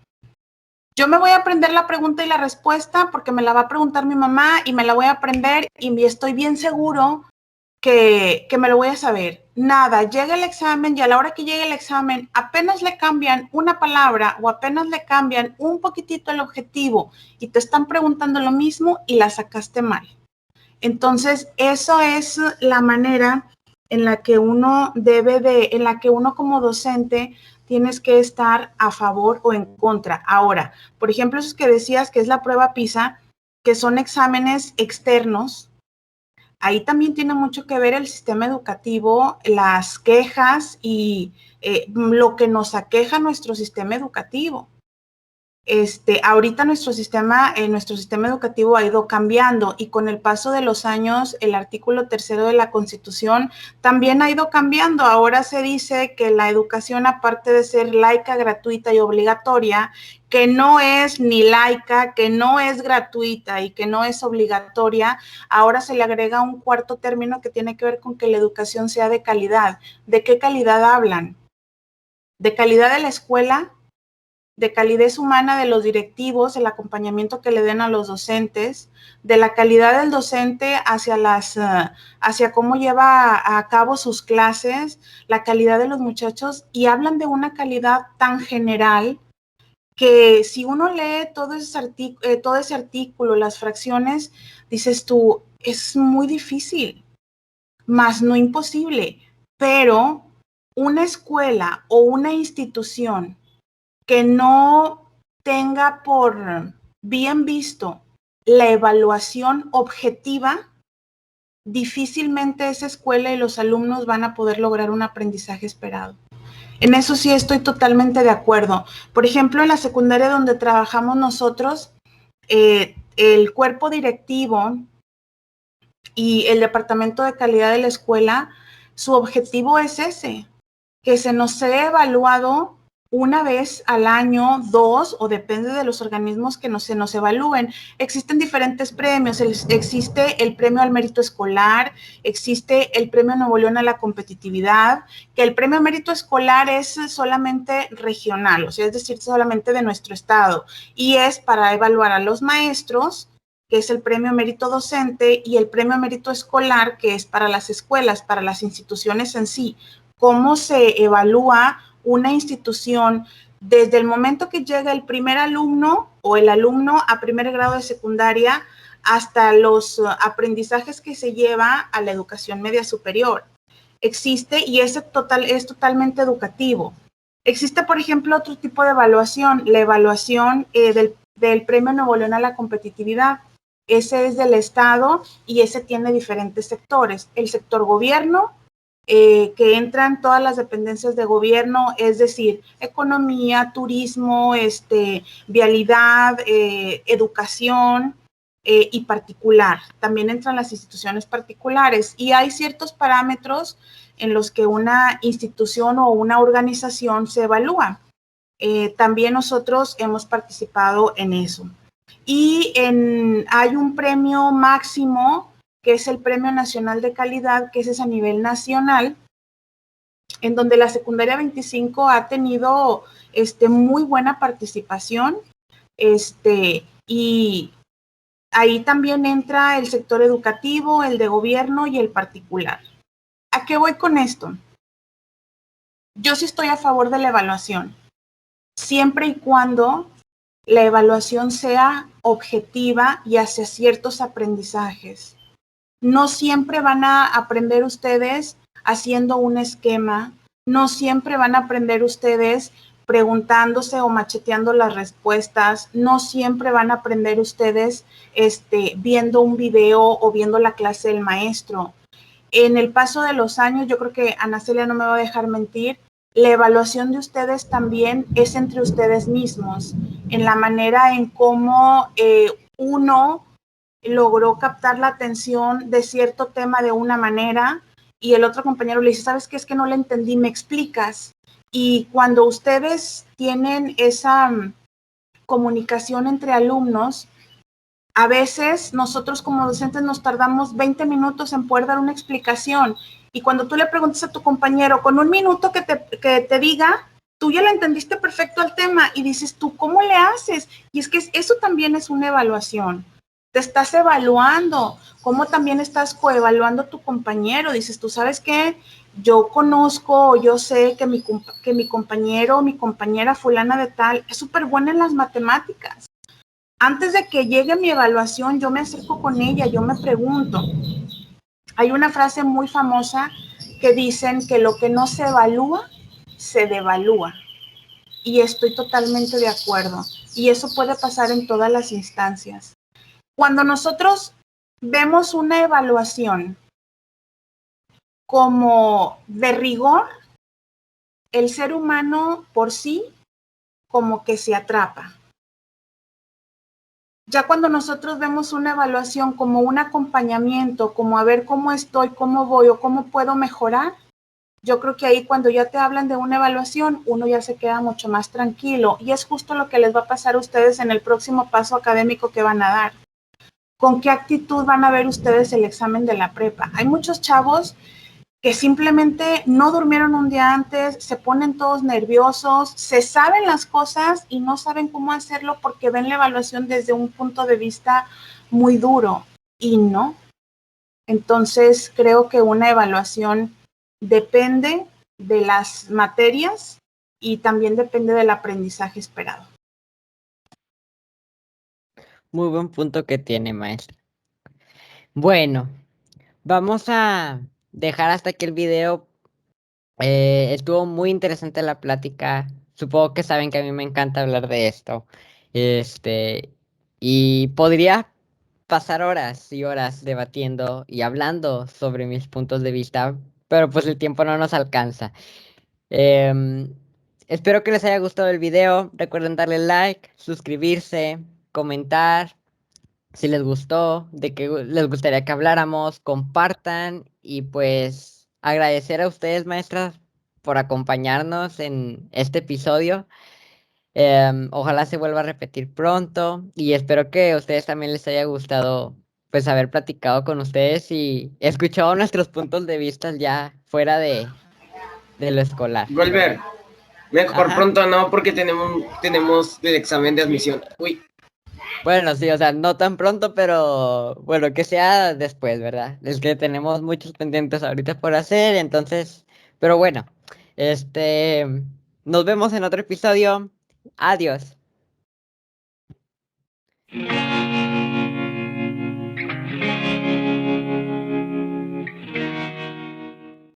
Speaker 5: Yo me voy a aprender la pregunta y la respuesta porque me la va a preguntar mi mamá y me la voy a aprender y estoy bien seguro que me lo voy a saber. Nada, llega el examen y a la hora que llegue el examen apenas le cambian una palabra o apenas le cambian un poquitito el objetivo y te están preguntando lo mismo y la sacaste mal. Entonces, eso es la manera en la que uno en la que uno como docente tienes que estar a favor o en contra. Ahora, por ejemplo, esos que decías que es la prueba PISA, que son exámenes externos, ahí también tiene mucho que ver el sistema educativo, las quejas y lo que nos aqueja nuestro sistema educativo. Ahorita nuestro sistema educativo ha ido cambiando y con el paso de los años el artículo 3º de la Constitución también ha ido cambiando. Ahora se dice que la educación, aparte de ser laica, gratuita y obligatoria, que no es ni laica, que no es gratuita y que no es obligatoria, ahora se le agrega un cuarto término que tiene que ver con que la educación sea de calidad. ¿De qué calidad hablan? ¿De calidad de la escuela? De calidez humana de los directivos, el acompañamiento que le den a los docentes, de la calidad del docente hacia cómo lleva a cabo sus clases, la calidad de los muchachos, y hablan de una calidad tan general que si uno lee todo ese artículo, las fracciones, dices tú, es muy difícil, más no imposible, pero una escuela o una institución que no tenga por bien visto la evaluación objetiva, difícilmente esa escuela y los alumnos van a poder lograr un aprendizaje esperado. En eso sí estoy totalmente de acuerdo. Por ejemplo, en la secundaria donde trabajamos nosotros, el cuerpo directivo y el departamento de calidad de la escuela, su objetivo es ese, que se nos sea evaluado una vez al año, 2, o depende de los organismos que se nos evalúen. Existen diferentes premios, existe el premio al mérito escolar, existe el premio Nuevo León a la competitividad, que el premio mérito escolar es solamente regional, o sea, es decir, solamente de nuestro estado, y es para evaluar a los maestros, que es el premio mérito docente, y el premio mérito escolar, que es para las escuelas, para las instituciones en sí. ¿Cómo se evalúa una institución desde el momento que llega el primer alumno o el alumno a primer grado de secundaria hasta los aprendizajes que se lleva a la educación media superior? Existe y es totalmente educativo. Existe, por ejemplo, otro tipo de evaluación, la evaluación del Premio Nuevo León a la competitividad. Ese es del Estado y ese tiene diferentes sectores. El sector gobierno, que entran todas las dependencias de gobierno, es decir, economía, turismo, vialidad, educación y particular. También entran las instituciones particulares y hay ciertos parámetros en los que una institución o una organización se evalúa. También nosotros hemos participado en eso. Y hay un premio máximo que es el Premio Nacional de Calidad, que ese es a nivel nacional, en donde la secundaria 25 ha tenido muy buena participación, y ahí también entra el sector educativo, el de gobierno y el particular. ¿A qué voy con esto? Yo sí estoy a favor de la evaluación, siempre y cuando la evaluación sea objetiva y hacia ciertos aprendizajes. No siempre van a aprender ustedes haciendo un esquema, no siempre van a aprender ustedes preguntándose o macheteando las respuestas, no siempre van a aprender ustedes viendo un video o viendo la clase del maestro. En el paso de los años, yo creo que Ana Celia no me va a dejar mentir, la evaluación de ustedes también es entre ustedes mismos. en la manera en cómo uno logró captar la atención de cierto tema de una manera y el otro compañero le dice, ¿sabes qué? Es que no le entendí, ¿me explicas? Y cuando ustedes tienen esa comunicación entre alumnos, a veces nosotros como docentes nos tardamos 20 minutos en poder dar una explicación y cuando tú le preguntas a tu compañero con un minuto que te diga, tú ya le entendiste perfecto el tema y dices tú, ¿cómo le haces? Y es que eso también es una evaluación. Te estás evaluando, cómo también estás coevaluando a tu compañero. Dices, tú sabes qué, yo conozco o yo sé que mi compañero o mi compañera fulana de tal es súper buena en las matemáticas. Antes de que llegue mi evaluación, yo me acerco con ella, yo me pregunto. Hay una frase muy famosa que dicen que lo que no se evalúa, se devalúa. Y estoy totalmente de acuerdo. Y eso puede pasar en todas las instancias. Cuando nosotros vemos una evaluación como de rigor, el ser humano por sí como que se atrapa. Ya cuando nosotros vemos una evaluación como un acompañamiento, como a ver cómo estoy, cómo voy o cómo puedo mejorar, yo creo que ahí cuando ya te hablan de una evaluación, uno ya se queda mucho más tranquilo y es justo lo que les va a pasar a ustedes en el próximo paso académico que van a dar. ¿Con qué actitud van a ver ustedes el examen de la prepa? Hay muchos chavos que simplemente no durmieron un día antes, se ponen todos nerviosos, se saben las cosas y no saben cómo hacerlo porque ven la evaluación desde un punto de vista muy duro y no. Entonces, creo que una evaluación depende de las materias y también depende del aprendizaje esperado.
Speaker 2: Muy buen punto que tiene, maestra. Bueno, vamos a dejar hasta aquí el video. Estuvo muy interesante la plática. Supongo que saben que a mí me encanta hablar de esto. Y podría pasar horas y horas debatiendo y hablando sobre mis puntos de vista, pero pues el tiempo no nos alcanza. Em, Espero que les haya gustado el video. Recuerden darle like, suscribirse, comentar si les gustó, de qué les gustaría que habláramos, compartan y pues agradecer a ustedes, maestras, por acompañarnos en este episodio. Ojalá se vuelva a repetir pronto y espero que a ustedes también les haya gustado pues haber platicado con ustedes y escuchado nuestros puntos de vista ya fuera de lo escolar.
Speaker 3: Volver. Mejor
Speaker 2: Ajá.
Speaker 3: pronto no, porque tenemos el examen de admisión. Uy.
Speaker 2: Bueno, sí, o sea, no tan pronto, pero bueno, que sea después, ¿verdad? Es que tenemos muchos pendientes ahorita por hacer, entonces, pero bueno, este, nos vemos en otro episodio. Adiós.